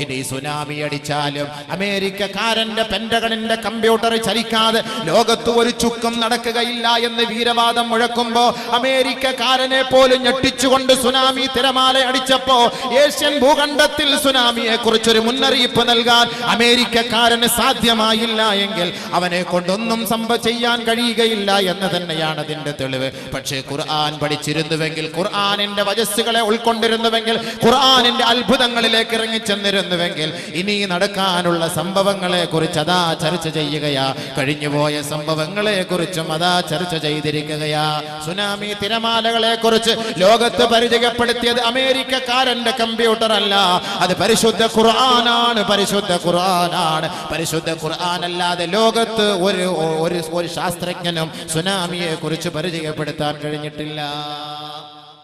ഇനി സുനാമി അടിച്ചാലും അമേരിക്കക്കാരന്റെ പെന്റഗണിന്റെ കമ്പ്യൂട്ടർ ചലിക്കാതെ ലോകത്ത് ഒരു ചുക്കും നടക്കുകയില്ല എന്ന് വീരവാദം മുഴക്കുമ്പോ അമേരിക്കക്കാരനെ പോലും ഞെട്ടിച്ചുകൊണ്ട് സുനാമി തിരമാല അടിച്ചപ്പോ ഏഷ്യൻ ഭൂഖണ്ഡത്തിൽ സുനാമിയെ കുറിച്ചൊരു മുന്നറിയിപ്പ് നൽകാൻ അമേരിക്കക്കാരന് സാധ്യമായില്ല എങ്കിൽ അവനെ കൊണ്ടൊന്നും ചെയ്യാൻ കഴിയുകയില്ല എന്ന് തന്നെയാണ് അതിന്റെ തെളിവ്. പക്ഷേ ഖുർആൻ പഠിച്ചിരുന്നുവെങ്കിൽ, ഖുർആനിന്റെ വചസ്സുകളെ ഉൾക്കൊണ്ടിരുന്നുവെങ്കിൽ, ഖുർആനിന്റെ അത്ഭുതങ്ങളിലേക്ക് ഇറങ്ങിച്ചെന്നിരുന്നുവെങ്കിൽ ഇനി നടക്കാനുള്ള സംഭവങ്ങളെ കുറിച്ച് അതാ ചർച്ച ചെയ്യുകയാ. കഴിഞ്ഞുപോയ സംഭവങ്ങളെ കുറിച്ചും അതാ ചർച്ച ചെയ്തിരിക്കുകയാ. സുനാമി തിരമാലകളെ കുറിച്ച് ലോകത്ത് പരിചയപ്പെടുത്തിയത് അമേരിക്കക്കാരന്റെ കമ്പ്യൂട്ടർ അല്ല, അത് പരിശുദ്ധ ഖുർആനാണ്. പരിശുദ്ധ ഖുർആൻ അല്ലാതെ ലോകത്ത് ഒരു ശാസ്ത്രജ്ഞനും സുനാമിയെ കുറിച്ച് പരിചയപ്പെടുത്താൻ കഴിഞ്ഞിട്ടില്ല.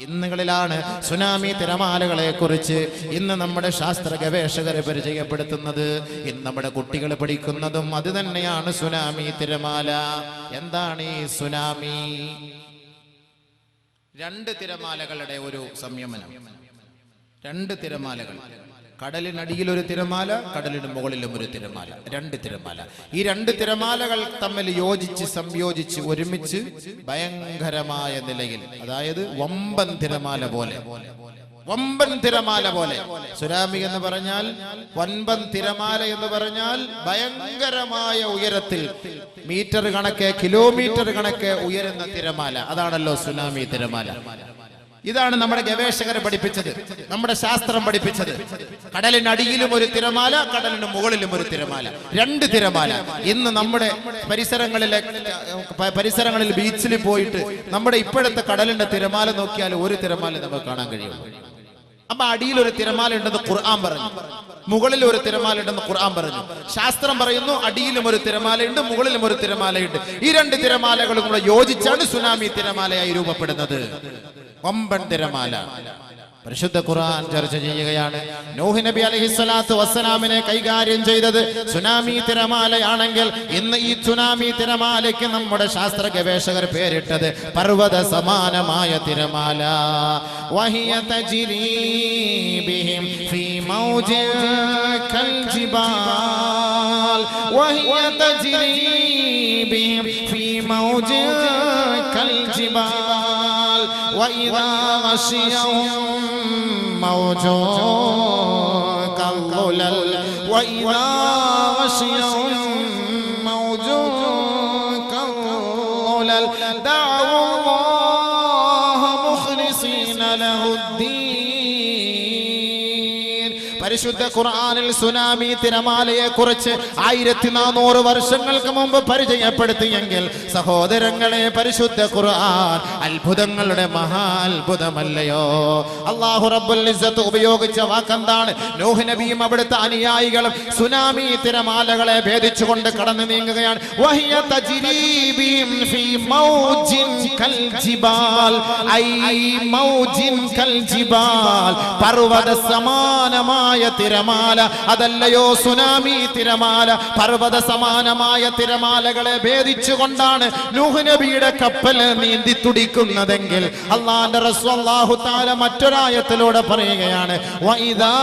ഇന്നുകളിലാണ് സുനാമി തിരമാലകളെ കുറിച്ച് ഇന്ന് നമ്മുടെ ശാസ്ത്ര ഗവേഷകരെ പരിചയപ്പെടുത്തുന്നത്. ഇന്ന് നമ്മുടെ കുട്ടികൾ പഠിക്കുന്നതും അത് തന്നെയാണ്, സുനാമി തിരമാല. എന്താണ് ഈ സുനാമി? രണ്ട് തിരമാലകളുടെ ഒരു സംയമനം. രണ്ട് തിരമാലകൾ, കടലിനടിയിൽ ഒരു തിരമാല, കടലിന് മുകളിലും ഒരു തിരമാല. രണ്ട് തിരമാല. ഈ രണ്ട് തിരമാലകൾ തമ്മിൽ യോജിച്ച് സംയോജിച്ച് ഒരുമിച്ച് ഭയങ്കരമായ നിലയിൽ, അതായത് വമ്പൻ തിരമാല പോലെ സുനാമി എന്ന് പറഞ്ഞാൽ, വൻപൻ തിരമാല എന്ന് പറഞ്ഞാൽ ഭയങ്കരമായ ഉയരത്തിൽ മീറ്റർ കണക്കെ കിലോമീറ്റർ കണക്കെ ഉയരുന്ന തിരമാല. അതാണല്ലോ സുനാമി തിരമാല. ഇതാണ് നമ്മുടെ ഗവേഷകരെ പഠിപ്പിച്ചത്, നമ്മുടെ ശാസ്ത്രം പഠിപ്പിച്ചത്. കടലിനടിയിലും ഒരു തിരമാല, കടലിന് മുകളിലും ഒരു തിരമാല. രണ്ട് തിരമാല. ഇന്ന് നമ്മുടെ പരിസരങ്ങളിൽ ബീച്ചിൽ പോയിട്ട് നമ്മുടെ ഇപ്പോഴത്തെ കടലിന്റെ തിരമാല നോക്കിയാൽ ഒരു തിരമാല നമുക്ക് കാണാൻ കഴിയുള്ളൂ. അപ്പൊ അടിയിൽ ഒരു തിരമാല ഉണ്ടെന്ന് ഖുർആൻ പറഞ്ഞു, മുകളിൽ ഒരു തിരമാല ഉണ്ടെന്ന് ഖുർആൻ പറഞ്ഞു. ശാസ്ത്രം പറയുന്നു അടിയിലും ഒരു തിരമാലയുണ്ട്, മുകളിലും ഒരു തിരമാലയുണ്ട്. ഈ രണ്ട് തിരമാലകളും കൂടെ യോജിച്ചാണ് സുനാമി തിരമാലയായി രൂപപ്പെടുന്നത്. വമ്പൻ തിരമാല. പരിശുദ്ധ ഖുർആൻ ചർച്ച ചെയ്യുകയാണ്. നൂഹ് നബി അലൈഹിസ്സലാത്തു വസ്സലാമിനെ കൈകാര്യം ചെയ്തത് സുനാമി തിരമാലയാണെങ്കിൽ ഇന്ന് ഈ സുനാമി തിരമാലയ്ക്ക് നമ്മുടെ ശാസ്ത്ര ഗവേഷകർ പേരിട്ടത് പർവ്വത സമാനമായ തിരമാല. വഹിയ തജ്രീ ബിഹിം ഫീ മൗജിൻ കൽ ജിബാൽ. വഹിയ തജ്രീ ബിഹിം ഫീ മൗജിൻ കൽ ജിബാൽ. وإذا غشيهم موج كالظلل. وإذا غشيهم موج كالظلل دعوا الله مخلصين له الدين. പരിശുദ്ധ ഖുർആനിൽ സുനാമി തിരമാലയെ കുറിച്ച് 1400 വർഷങ്ങൾക്ക് മുമ്പ് പരിചയപ്പെടുത്തിയെങ്കിൽ സഹോദരങ്ങളെ, പരിശുദ്ധ ഖുർആൻ അത്ഭുതങ്ങളുടെ മഹാ അത്ഭുതമല്ലയോ? അല്ലാഹു റബ്ബുൽ ഇസ്സത്ത് ഉപയോഗിച്ച വാക്കെന്താണ്? നൂഹ് നബിയും അവിടുത്തെ അനുയായികളും സുനാമി തിരമാലകളെ ഭേദിച്ചുകൊണ്ട് കടന്നു നീങ്ങുകയാണ്. വഹിയ തജ്രീ ബിഹിം ഫീ മൗജിൻ കൽ ജിബാൽ. ഐ മൗജിൻ കൽ ജിബാൽ. പർവ്വത സമാനമായ തിരമാല. അതല്ലയോ സുനാമി തിരമാല? പർവ്വത സമാനമായ തിരമാലകളെ ഭേദിച്ചുകൊണ്ടാണ് നൂഹ് നബിയുടെ കപ്പൽ നീന്തി തുടിക്കുന്നതെങ്കിൽ അല്ലാഹുവിന്റെ റസൂൽ അല്ലാഹു തആല മറ്റൊരായത്തിലൂടെ പറയുകയാണ്, വഇദാ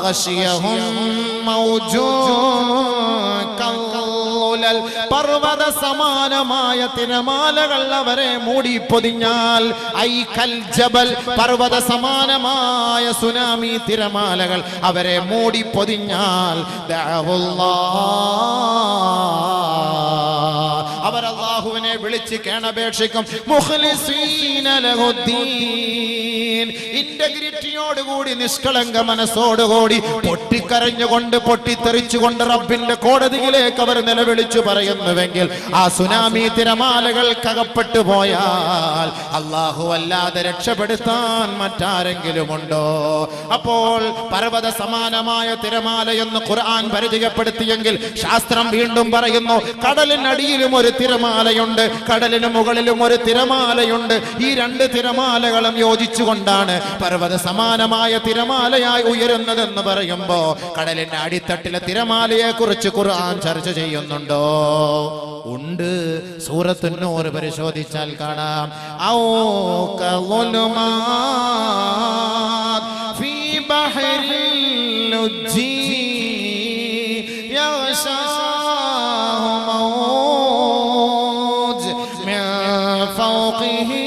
ഗശിയഹും മൗജൂൻ കൽലുലൽ. പർവ്വത സമാനമായ തിരമാലകൾ അവരെ മൂടി പൊതിഞ്ഞാൽ, ഐ കൽ ജബൽ. പർവ്വത സമാനമായ സുനാമി തിരമാലകൾ അവരെ മൂടി പൊതിഞ്ഞാൽ അവർ അല്ലാഹുവിനെ വിളിച്ച് കേണപേക്ഷിക്കും. മുഖ്ലിസീന ലഹുദ്ദീൻ. ഇന്റഗ്രിറ്റിയോടുകൂടി നിഷ്കളങ്ക മനസ്സോടുകൂടി പൊട്ടിക്കരഞ്ഞുകൊണ്ട് പൊട്ടിത്തെറിച്ചുകൊണ്ട് റബ്ബിന്റെ കോടതിയിലേക്ക് അവർ നിലവിളിച്ചു പറയുന്നുവെങ്കിൽ ആ സുനാമി തിരമാലകൾക്കകപ്പെട്ടു പോയാൽ അല്ലാഹു അല്ലാതെ രക്ഷപ്പെടുത്താൻ മറ്റാരെങ്കിലും ഉണ്ടോ? അപ്പോൾ പർവ്വത സമാനമായ തിരമാല എന്ന് ഖുർആൻ പരിചയപ്പെടുത്തിയെങ്കിൽ ശാസ്ത്രം വീണ്ടും പറയുന്നു കടലിനടിയിലും ഒരു തിരമാലയുണ്ട്, കടലിന് മുകളിലും ഒരു തിരമാലയുണ്ട്. ഈ രണ്ട് തിരമാലകളും യോജിച്ചുകൊണ്ടാണ് പർവ്വത സമാനമായ തിരമാലയായി ഉയരുന്നതെന്ന് പറയുമ്പോ കടലിന്റെ അടിത്തട്ടിലെ തിരമാലയെ കുറിച്ച് ഖുർആൻ ചർച്ച ചെയ്യുന്നുണ്ടോ? ഉണ്ട്. സൂറത്തുൻ നൂർ പരിശോധിച്ചാൽ കാണാം. ഔ കളുമാത് ഫീ ബഹരിൽ ലുജ്ജി യഗ്ശാഹു മൗജ് മിൻ ഫൗഖിഹി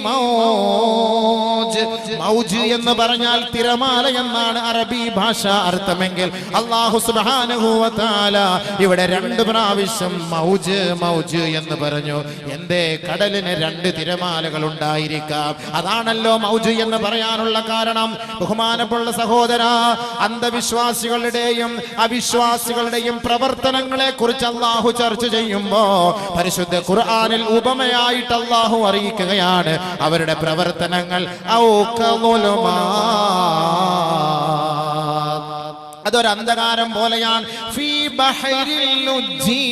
മൗജ്. മൗജ് എന്ന് പറഞ്ഞാൽ തിരമാല എന്നാണ് അറബി ഭാഷ അർത്ഥമെങ്കിൽ അല്ലാഹു സുബ്ഹാനഹു വ തആല ഇവിടെ 2 പ്രാവശ്യം മൗജ് മൗജ് എന്ന് പറഞ്ഞു. എന്തേ? കടലിന് 2 തിരമാലകൾ ഉണ്ടായിരിക്കാം. അതാണല്ലോ മൗജ് എന്ന് പറയാനുള്ള കാരണം. ബഹുമാനമുള്ള സഹോദര, അന്ധവിശ്വാസികളുടെയും അവിശ്വാസികളുടെയും പ്രവർത്തനങ്ങളെ കുറിച്ച് അല്ലാഹു ചർച്ച ചെയ്യുമ്പോ പരിശുദ്ധ ഖുർആനിൽ ഉപമയായിട്ട് അല്ലാഹു അറിയിക്കുകയാണ് അവരുടെ പ്രവർത്തനങ്ങൾ. അതൊരു അന്ധകാരം പോലെയാണ്. ഫീ ബഹരിൽ ലുജ്ജി,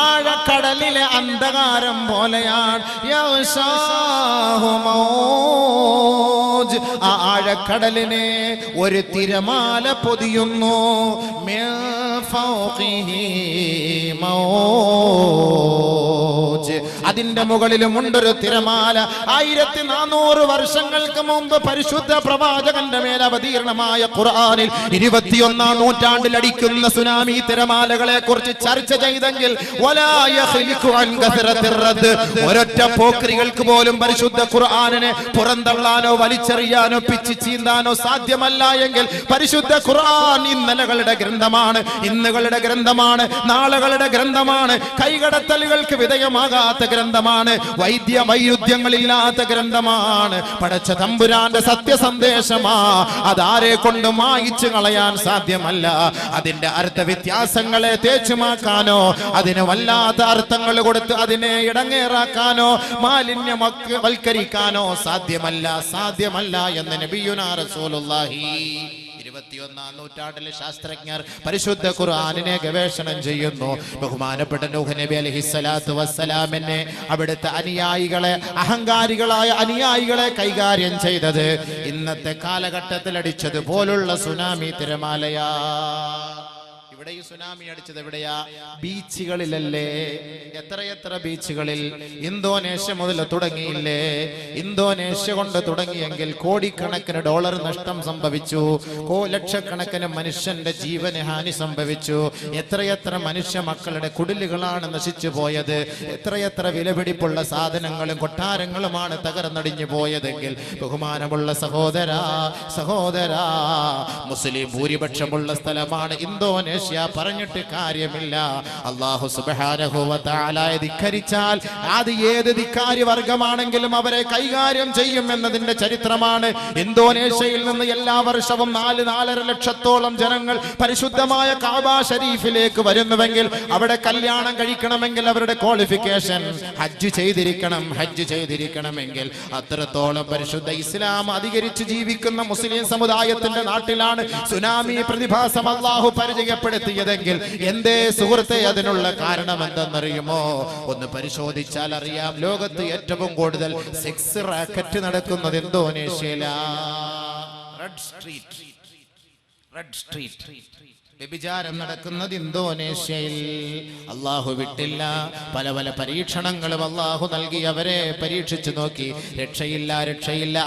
ആഴക്കടലിലെ അന്ധകാരം പോലെയാണ്. യഗ്ശാഹു മൗജ്, ആ ആഴക്കടലിനെ ഒരു തിരമാല പൊതിയുന്നു. മിൻ ഫൗഖിഹി മൗജ്, അതിന്റെ മുകളിലും ഉണ്ടൊരു തിരമാല. 1400 വർഷങ്ങൾക്ക് മുമ്പ് പരിശുദ്ധ പ്രവാചകന്റെ മേൽ അവതീർണമായ ഖുർആനിൽ 21-ാം നൂറ്റാണ്ടിൽ അടിക്കുന്ന സുനാമി തിരമാലകളെ കുറിച്ച് ചർച്ച ചെയ്തെങ്കിൽ ഒരൊറ്റ പോക്രികൾക്ക് പോലും പരിശുദ്ധ ഖുർആനിനെ പുറന്തള്ളാനോ വലിച്ചെറിയാനോ പിച്ച് ചീന്താനോ സാധ്യമല്ല എങ്കിൽ പരിശുദ്ധ ഖുർആൻ ഇന്നലകളുടെ ഗ്രന്ഥമാണ്, ഇന്നുകളുടെ ഗ്രന്ഥമാണ്, നാളുകളുടെ ഗ്രന്ഥമാണ്, കൈകടത്തലുകൾക്ക് വിധേയമാകാത്ത ഗ്രന്ഥമാണ്, വൈരുദ്ധ്യങ്ങളില്ലാത്ത ഗ്രന്ഥമാണ്, പടച്ച തമ്പുരാന്റെ സത്യസന്ദേശമാ. അതാരെ കൊണ്ട് മായിച്ചു കളയാൻ സാധ്യമല്ല. അതിന്റെ അർത്ഥവ്യത്യാസങ്ങളെ തേച്ചുമാക്കാനോ അതിന് വല്ലാത്ത അർത്ഥങ്ങൾ കൊടുത്ത് അതിനെ ഇടങ്ങേറാക്കാനോ മാലിന്യവൽക്കരിക്കാനോ സാധ്യമല്ല എന്ന് നബിയുനാ റസൂലുള്ളാഹി. 21-ാം നൂറ്റാണ്ടിലെ ശാസ്ത്രജ്ഞർ പരിശുദ്ധ ഖുർആനിനെ ഗവേഷണം ചെയ്യുന്നു. ബഹുമാനപ്പെട്ട നൂഹ് നബി അലൈഹിസ്സലാത്തു വസ്സലാമിനെ അവിടുത്തെ അനുയായികളെ, അഹങ്കാരികളായ അനുയായികളെ കൈകാര്യം ചെയ്തത് ഇന്നത്തെ കാലഘട്ടത്തിൽ അടിച്ചത് പോലുള്ള സുനാമി തിരമാലയാ. ഇവിടെ ഈ സുനാമി അടിച്ചത് എവിടെയാ? ബീച്ചുകളിലല്ലേ? എത്രയെത്ര ബീച്ചുകളിൽ. ഇന്തോനേഷ്യ മുതൽ തുടങ്ങിയില്ലേ? ഇന്തോനേഷ്യ കൊണ്ട് തുടങ്ങിയെങ്കിൽ കോടിക്കണക്കിന് ഡോളർ നഷ്ടം സംഭവിച്ചു, ലക്ഷക്കണക്കിന് മനുഷ്യന്റെ ജീവന് ഹാനി സംഭവിച്ചു. എത്രയെത്ര മനുഷ്യ മക്കളുടെ കുടിലുകളാണ് നശിച്ചു പോയത്. എത്രയെത്ര വിലപിടിപ്പുള്ള സാധനങ്ങളും കൊട്ടാരങ്ങളുമാണ് തകർന്നടിഞ്ഞു പോയതെങ്കിൽ ബഹുമാനമുള്ള സഹോദരാ, മുസ്ലിം ഭൂരിപക്ഷമുള്ള സ്ഥലമാണ് ഇന്തോനേഷ്യ. പറഞ്ഞിട്ട് കാര്യമില്ല. അല്ലാഹു സുബ്ഹാനഹു വ തആല ധിക്കരിച്ചാൽ അത് ഏത് ധിക്കാരി വർഗമാണെങ്കിലും അവരെ കൈകാര്യം ചെയ്യും എന്നതിന്റെ ചരിത്രമാണ്. ഇന്തോനേഷ്യയിൽ നിന്ന് എല്ലാ വർഷവും 4-4.5 ലക്ഷത്തോളം ജനങ്ങൾ പരിശുദ്ധമായ കഅബ ഷരീഫിലേക്ക് വരുന്നുവെങ്കിൽ അവിടെ കല്യാണം കഴിക്കണമെങ്കിൽ അവരുടെ ക്വാളിഫിക്കേഷൻ ഹജ്ജ് ചെയ്തിരിക്കണമെങ്കിൽ അത്രത്തോളം പരിശുദ്ധ ഇസ്ലാം അധികരിച്ച് ജീവിക്കുന്ന മുസ്ലിം സമുദായത്തിന്റെ നാട്ടിലാണ് സുനാമി പ്രതിഭാസം അല്ലാഹു പരിചയപ്പെടുത്തിയതെങ്കിൽ എന്തേ സുഹൃത്തെ അതിനുള്ള കാരണം എന്തെന്നറിയുമോ? ഒന്ന് പരിശോധിച്ചാൽ അറിയാം. ലോകത്ത് ഏറ്റവും കൂടുതൽ സെക്സ് റാക്കറ്റ് നടക്കുന്നത് ഇന്തോനേഷ്യയിലാണ്. റെഡ് സ്ട്രീറ്റ് വ്യഭിചാരം നടക്കുന്നത് ഇന്തോനേഷ്യയിൽ. അല്ലാഹു വിട്ടില്ല. പല പരീക്ഷണങ്ങളും അല്ലാഹു നൽകി അവരെ പരീക്ഷിച്ചു നോക്കി. രക്ഷയില്ല.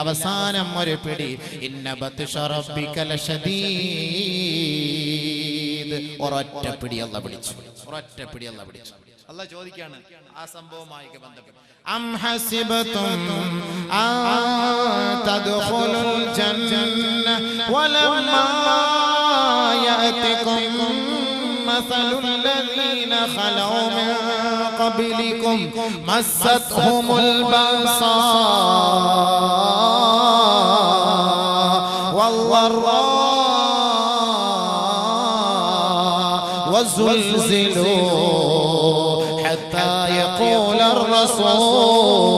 അവസാനം ഒരു പിടി. ഇന്ന ബത്ശ റബ്ബിക ലശദീദ്. ഒരൊറ്റ പിടി അല്ലാഹു പിടിച്ചു. അല്ലാഹു ചോദിക്കാണ് ആ സംഭവവുമായി ബന്ധപ്പെട്ട്, അം ഹസിബതും അൻ തദ്ഖുലുൽ ജന്ന വലമ്മാ യഅതികും മസലുൽ ലദീന ഖലൗ മിൻ ഖബ്ലികും മസ്സത്ഹുമുൽ ബഅസാ زلزلوا حتى يقول الرسول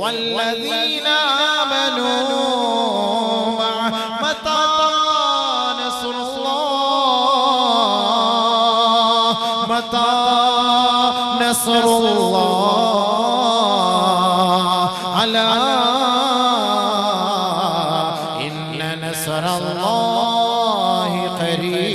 والذين آمنوا معه متى نصر الله متى نصر الله ألا إن نصر الله قريب.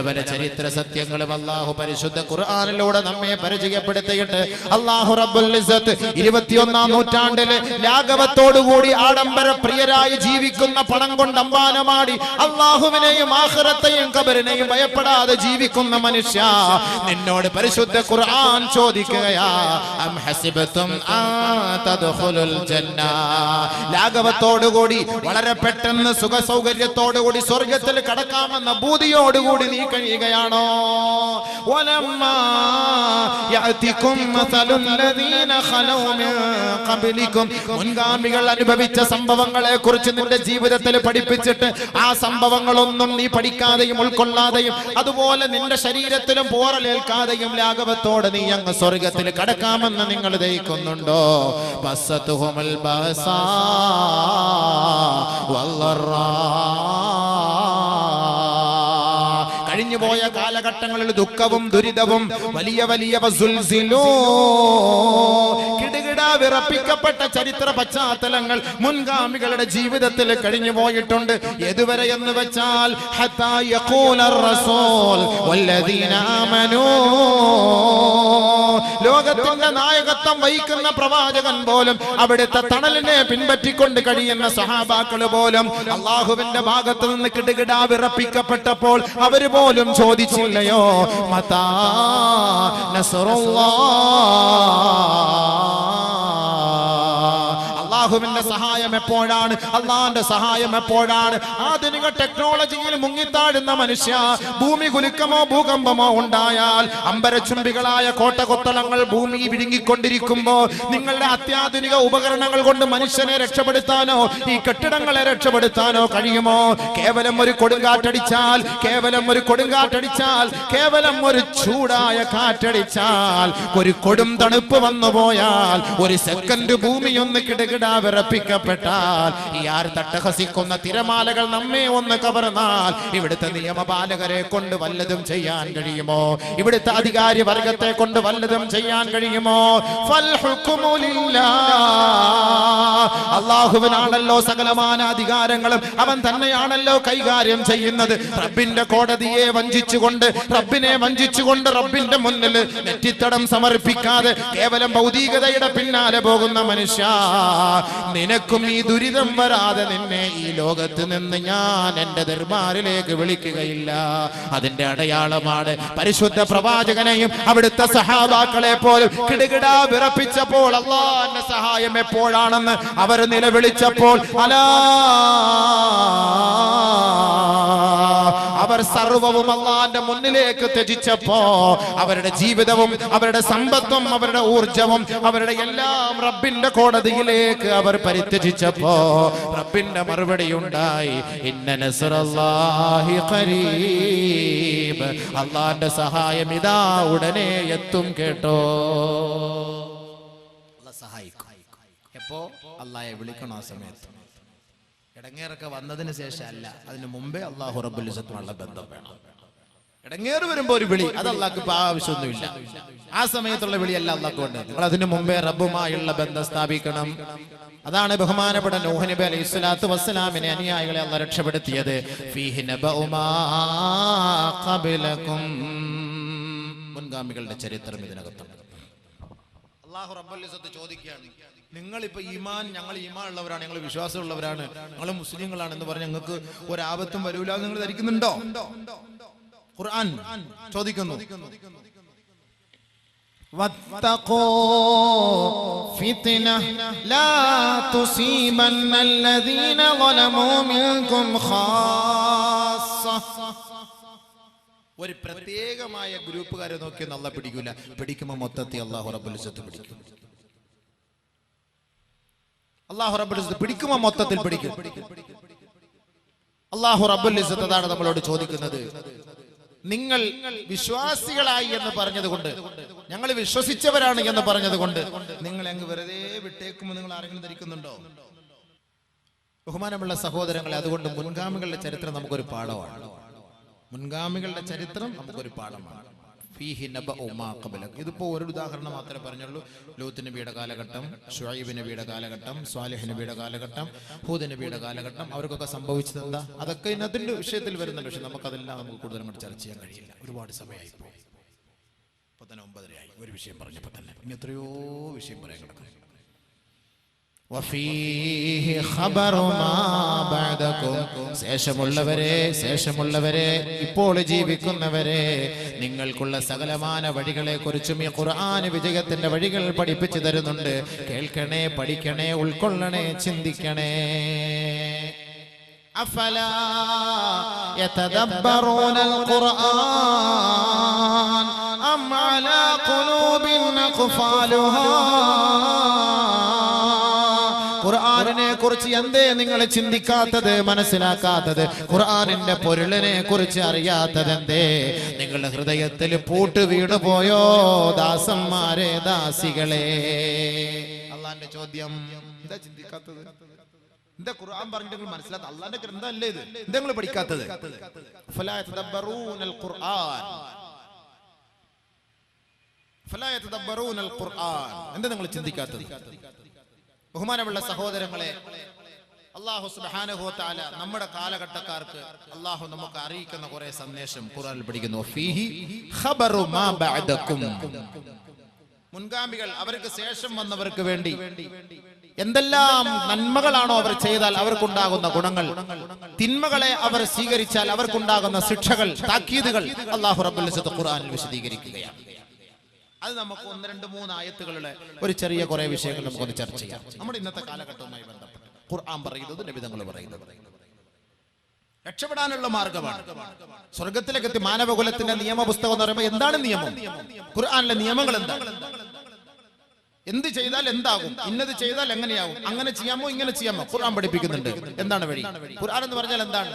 പല ചരിത്ര സത്യങ്ങളും അല്ലാഹു പരിശുദ്ധ ഖുർആനിലൂടെ നമ്മെ പരിചയപ്പെടുത്തിയിട്ട് അല്ലാഹു റബ്ബുൽ ഇസ്സത്ത് 21-ാം നൂറ്റാണ്ടിലെ ലാഘവത്തോടുകൂടി ആഡംബര പ്രിയരായി ജീവിക്കുന്ന പണം കൊണ്ട് അമ്പാനമാടി അല്ലാഹുവിനെയും ആഖിറത്തെയും ഖബറിനെയും ഭയപ്പെടാതെ ജീവിക്കുന്ന മനുഷ്യ, നിന്നോട് പരിശുദ്ധ ഖുർആൻ ചോദിക്കുകയാ, അം ഹസിബതും ആ തദ്ഖുലുൽ ജന്ന. ലാഘവത്തോടുകൂടി വളരെ പെട്ടെന്ന് സുഖ സൗകര്യത്തോടുകൂടി സ്വർഗ്ഗത്തിൽ കടക്കാമെന്ന ബൂദിയോടുകൂടി നീ കഴിയുകയാണോ? വലമ്മാ യഅതികും മസലുൽ ലദീന ഖലൗ മിൻ ഖബ്ലികും. മുൻഗാമികൾ അനുഭവിച്ച സംഭവങ്ങളെ കുറിച്ച് നിന്റെ ജീവിതത്തിൽ പഠിപ്പിച്ചിട്ട് ആ സംഭവങ്ങളൊന്നും നീ പഠിക്കാതെയും ഉൾക്കൊള്ളാതെയും അതുപോലെ നിന്റെ ശരീരത്തിലും പോറലേൽക്കാതെയും ലാഘവത്തോടെ നീ അങ്ങ് സ്വർഗ്ഗത്തിൽ കടക്കാമെന്ന് നിങ്ങൾ ദഹിക്കുന്നുണ്ടോ? ബസ്സതുഹുൽ ബഅസാ വല്ലറാ. കഴിഞ്ഞുപോയ കാലഘട്ടങ്ങളിൽ ദുഃഖവും ദുരിതവും വലിയ വലിയ കിടുകിടാ വിറപ്പിക്കപ്പെട്ട ചരിത്ര പശ്ചാത്തലങ്ങൾ മുൻഗാമികളുടെ ജീവിതത്തിൽ കഴിഞ്ഞു പോയിട്ടുണ്ട്. എതുവരെ എന്ന് വെച്ചാൽ ഹത്താ യഖൂലർ റസൂൽ വല്ലദീന ആമനൂ. ലോകത്തിന്റെ നായകത്വം വഹിക്കുന്ന പ്രവാചകൻ പോലും അവിടുത്തെ തണലിനെ പിൻപറ്റിക്കൊണ്ട് കഴിയുന്ന സഹാബാക്കൾ പോലും അള്ളാഹുവിന്റെ ഭാഗത്ത് നിന്ന് കിടുകിടാ വിറപ്പിക്കപ്പെട്ടപ്പോൾ അവര് പോലും ചോദിച്ചില്ലയോ, മതാ നസ്റുല്ലാഹ്, അല്ലാഹുവിന്റെ സഹായം എപ്പോഴാണ്, അള്ളാന്റെ സഹായം എപ്പോഴാണ്? ആധുനിക ടെക്നോളജിയിൽ മുങ്ങിത്താഴുന്ന മനുഷ്യ, ഭൂമി കുലുക്കമോ ഭൂകമ്പമോ ഉണ്ടായാൽ അമ്പരച്ചുംബികളായ കോട്ടകൊത്തളങ്ങൾ ഭൂമി വിഴുങ്ങിക്കൊണ്ടിരിക്കുമ്പോ നിങ്ങളുടെ അത്യാധുനിക ഉപകരണങ്ങൾ കൊണ്ട് മനുഷ്യനെ രക്ഷപ്പെടുത്താനോ ഈ കെട്ടിടങ്ങളെ രക്ഷപ്പെടുത്താനോ കഴിയുമോ? കേവലം ഒരു കൊടുങ്കാറ്റടിച്ചാൽ, കേവലം ഒരു കൊടുങ്കാറ്റടിച്ചാൽ, കേവലം ഒരു ചൂടായ കാറ്റടിച്ചാൽ, ഒരു കൊടും തണുപ്പ് വന്നു പോയാൽ, ഒരു സെക്കൻഡ് ഭൂമി ഒന്ന് കിടുകിടാ വിറപ്പിക്കപ്പെട്ടാൽ, ഈ ആറ് തട്ടഹസിക്കുന്ന തിരമാലകൾ നമ്മെ ഒന്ന് കവർന്നാൽ ഇവിടുത്തെ നിയമപാലകരെ കൊണ്ട് വല്ലതും ചെയ്യാൻ കഴിയുമോ? ഇവിടുത്തെ അധികാരി വർഗത്തെ കൊണ്ട് വല്ലതും ചെയ്യാൻ കഴിയുമോ? ഫൽ ഹുക്മു ലില്ലാഹ്. അല്ലാഹുവിനാണല്ലോ സകലമാന അധികാരങ്ങളും, അവൻ തന്നെയാണല്ലോ കൈകാര്യം ചെയ്യുന്നത്. റബ്ബിന്റെ കോടതിയെ വഞ്ചിച്ചുകൊണ്ട്, റബ്ബിനെ വഞ്ചിച്ചുകൊണ്ട് റബ്ബിന്റെ മുന്നിൽ നെറ്റിത്തടം സമർപ്പിക്കാതെ കേവലം ഭൗതികതയുടെ പിന്നാലെ പോകുന്ന മനുഷ്യ, നിനക്കും ഈ ദുരിതം വരാതെ നിന്നെ ഈ ലോകത്ത് നിന്ന് ഞാൻ എന്റെ ദർബാറിലേക്ക് വിളിക്കുകയില്ല. അതിന്റെ അടയാളമാണ് പരിശുദ്ധ പ്രവാചകനെയും അവിടുത്തെ സഹാബാക്കളെ പോലും കിടുകിടാ വിറപ്പിച്ചപ്പോൾ അല്ലാഹുവിന്റെ സഹായം എപ്പോഴാണെന്ന് അവർ നിലവിളിച്ചപ്പോൾ അലാ, അവർ സർവവും അല്ലാഹുവിന്റെ മുന്നിലേക്ക് ത്യജിച്ചപ്പോ അവരുടെ ജീവിതവും അവരുടെ സമ്പത്തും അവരുടെ ഊർജവും അവരുടെ എല്ലാം റബ്ബിന്റെ കോടതിയിലേക്ക് അവർ പരിത്യജിച്ചപ്പോ റബ്ബിന്റെ മറുപടി ഉണ്ടായി, ഇന്ന നസ്റല്ലാഹി ഖരീബ്. അല്ലാഹുവിന്റെ സഹായം ഇതാ ഉടനെ എത്തും കേട്ടോ. അല്ലാഹു സഹായിക്കും. എപ്പോ? അല്ലാഹയെ വിളിക്കണം ആ സമയത്ത്. ഇടങ്ങേറൊക്കെ വന്നതിന് ശേഷം അല്ല, അതിന് മുമ്പേ അല്ലാഹു റബ്ബുൽ ഇസ്സത്തുമായുള്ള ബന്ധം വേണം. ഇടങ്ങേറ് വരുമ്പോ ഒരു വിളി, അത് അല്ലാഹ്ക്ക് ഇപ്പൊ ആവശ്യമൊന്നുമില്ല. ആ സമയത്തുള്ള വിളിയല്ല അല്ലാഹ്ക്ക് വേണ്ടത്. നിങ്ങൾ അതിന് മുമ്പേ റബ്ബുമായുള്ള ബന്ധം സ്ഥാപിക്കണം. അതാണ് ബഹുമാനപ്പെട്ട നൂഹ് നബി അലൈഹി സ്വലാത്തു വസ്സലാമിനെ അനുയായികളെ അല്ലാഹ് രക്ഷപ്പെടുത്തിയത്. ഫീഹി നബഉ മാ ഖബലകും. മുൻഗാമികളുടെ ചരിത്രം ഇതിനകത്തുണ്ട്. അല്ലാഹു റബ്ബുൽ ഇസ്സത്ത് ചോദിക്കുകയാണ്, നിങ്ങളിപ്പോ ഈമാൻ, ഞങ്ങൾ ഈമാൻ ഉള്ളവരാണ്, ഞങ്ങൾ വിശ്വാസമുള്ളവരാണ്, ഞങ്ങൾ മുസ്ലിങ്ങളാണ് എന്ന് പറഞ്ഞ് നിങ്ങൾക്ക് ഒരാപത്തും വരൂല എന്ന് നിങ്ങൾ ധരിക്കുന്നുണ്ടോ? ഖുർആൻ ചോദിക്കുന്നു. വത്തഖൂ ഫിത്ന ലാ തുസീബന്ന അല്ലദീന ളലമൂ മിൻകും ഖാസ്സ. ഒരു പ്രത്യേകമായ ഗ്രൂപ്പുകാരെ നോക്കി അല്ലാഹു പിടിക്കൂല. പിടിക്കുമ്പോൾ മൊത്തത്തിൽ അല്ലാഹു റബ്ബുൽ ഇസ്സത്ത് പിടിക്കും. അല്ലാഹു റബ്ബുൽ ഇസ്സത്ത് പിടിക്കുമ്പോൾ മൊത്തത്തിൽ പിടിക്കും. അല്ലാഹു റബ്ബുൽ ഇസ്സത്ത് അതാണ് നമ്മളോട് ചോദിക്കുന്നത്. നിങ്ങൾ വിശ്വാസികളായി എന്ന് പറഞ്ഞതുകൊണ്ട്, ഞങ്ങൾ വിശ്വസിച്ചവരാണ് എന്ന് പറഞ്ഞതുകൊണ്ട് നിങ്ങൾ അങ്ങ് വെറുതെ വിട്ടേക്കുമ്പോൾ നിങ്ങൾ ആരെങ്കിലും ധരിക്കുന്നുണ്ടോ? ബഹുമാനമുള്ള സഹോദരങ്ങളെ, അതുകൊണ്ട് മുൻഗാമികളുടെ ചരിത്രം നമുക്കൊരു പാഠമാണ്. മുൻഗാമികളുടെ ചരിത്രം നമുക്കൊരു പാഠമാണ്. ഇതിപ്പോ ഒരു ഉദാഹരണം മാത്രമേ പറഞ്ഞുള്ളൂ. ലൂത്ത് നബിയുടെ കാലഘട്ടം, ഷുഐബ് നബിയുടെ കാലഘട്ടം, സ്വാലിഹ് നബിയുടെ കാലഘട്ടം, ഹൂദ് നബിയുടെ കാലഘട്ടം, അവർക്കൊക്കെ സംഭവിച്ചത് എന്താ? അതൊക്കെ അതിന്റെ വിഷയത്തിൽ വരുന്നുണ്ട്. പക്ഷെ നമുക്കതെല്ലാം നമുക്ക് കൂടുതൽ അങ്ങോട്ട് ചർച്ച ചെയ്യാൻ കഴിയില്ല. ഒരുപാട് സമയമായി പോയി. ഇപ്പൊ തന്നെ 9:30 ഒരു വിഷയം പറഞ്ഞപ്പോ തന്നെ ഇനി എത്രയോ വിഷയം പറയാൻ കിടക്കും. ശേഷമുള്ളവരെ ഇപ്പോൾ ജീവിക്കുന്നവരെ, നിങ്ങൾക്കുള്ള സകലമാന വഴികളെ കുറിച്ചും ഈ ഖുർആൻ വിജയത്തിന്റെ വഴികൾ പഠിപ്പിച്ചു തരുന്നുണ്ട്. കേൾക്കണേ, പഠിക്കണേ, ഉൾക്കൊള്ളണേ, ചിന്തിക്കണേ. അഫലാ യതദബ്ബറൂനൽ ഖുർആൻ അം അലാ ഖുലൂബിൻ അഖ്ഫാലുഹാ. ഖുർആനിനെ കുറിച്ച് എന്തേ നിങ്ങൾ ചിന്തിക്കാത്തത്, മനസ്സിലാക്കാത്തത്? ഖുർആനിന്റെ പൊരുളിനെ കുറിച്ച് അറിയാത്തത് എന്തേ? നിങ്ങളുടെ ഹൃദയത്തിൽ പൂട്ട് വീണു പോയോ ദാസന്മാരെ, ദാസികളെ? അള്ളാന്റെ ചോദ്യം, എന്താ ചിന്തിക്കാത്തത്? എന്താ ഖുർആൻ പറഞ്ഞിട്ട് മനസ്സിലാത്ത? അള്ളാന്റെ ഗ്രന്ഥം അല്ലേ ഇത്? എന്താ നിങ്ങൾ പഠിക്കാത്തത്? ഫലാ യതദബ്ബറൂനൽ ഖുർആൻ, ഫലാ യതദബ്ബറൂനൽ ഖുർആൻ. എന്താ നിങ്ങൾ ചിന്തിക്കാത്തത്? ബഹുമാനമുള്ള സഹോദരങ്ങളെ, അല്ലാഹു സുബ്ഹാനഹു വ തആല നമ്മുടെ കാലഘട്ടക്കാർക്ക് അല്ലാഹു നമുക്ക് അറിയിക്കുന്ന കുറെ സന്ദേശം ഖുർആനിൽ പഠിക്കുന്നു. ഫീഹി ഖബറു മാ ബഅദകും. മുൻഗാമികൾ, അവർക്ക് ശേഷം വന്നവർക്ക് വേണ്ടി എന്തെല്ലാം നന്മകളാണോ അവർ ചെയ്താൽ അവർക്കുണ്ടാകുന്ന ഗുണങ്ങൾ, തിന്മകളെ അവർ സ്വീകരിച്ചാൽ അവർക്കുണ്ടാകുന്ന ശിക്ഷകൾ, താക്കീതുകൾ അല്ലാഹു റബ്ബുൽ ഇസ്സത്ത് ഖുർആനിൽ വിശദീകരിക്കുകയാണ്. അത് നമുക്ക് 1, 2, 3 ആയത്തുകളുടെ ഒരു ചെറിയ കുറെ വിഷയങ്ങൾ നമുക്കൊന്ന് ചർച്ച ചെയ്യാം. നമ്മുടെ ഇന്നത്തെ കാലഘട്ടവുമായി ബന്ധപ്പെട്ട് ഖുർആൻ പറയുന്നത്, നബി തങ്ങൾ പറയുന്നത് രക്ഷപ്പെടാനുള്ള മാർഗമാണ്. സ്വർഗത്തിലേക്ക് എത്തി മാനവകുലത്തിന്റെ നിയമപുസ്തകം എന്ന് പറയുമ്പോൾ എന്താണ് നിയമം? ഖുർആനിലെ നിയമങ്ങൾ എന്താണ്? എന്ത് ചെയ്താൽ എന്താകും, ഇന്നത് ചെയ്താൽ എങ്ങനെയാകും, അങ്ങനെ ചെയ്യാമോ, ഇങ്ങനെ ചെയ്യാമോ? ഖുർആൻ പഠിപ്പിക്കുന്നുണ്ട്. എന്താണ് വഴി? ഖുർആൻ എന്ന് പറഞ്ഞാൽ എന്താണ്?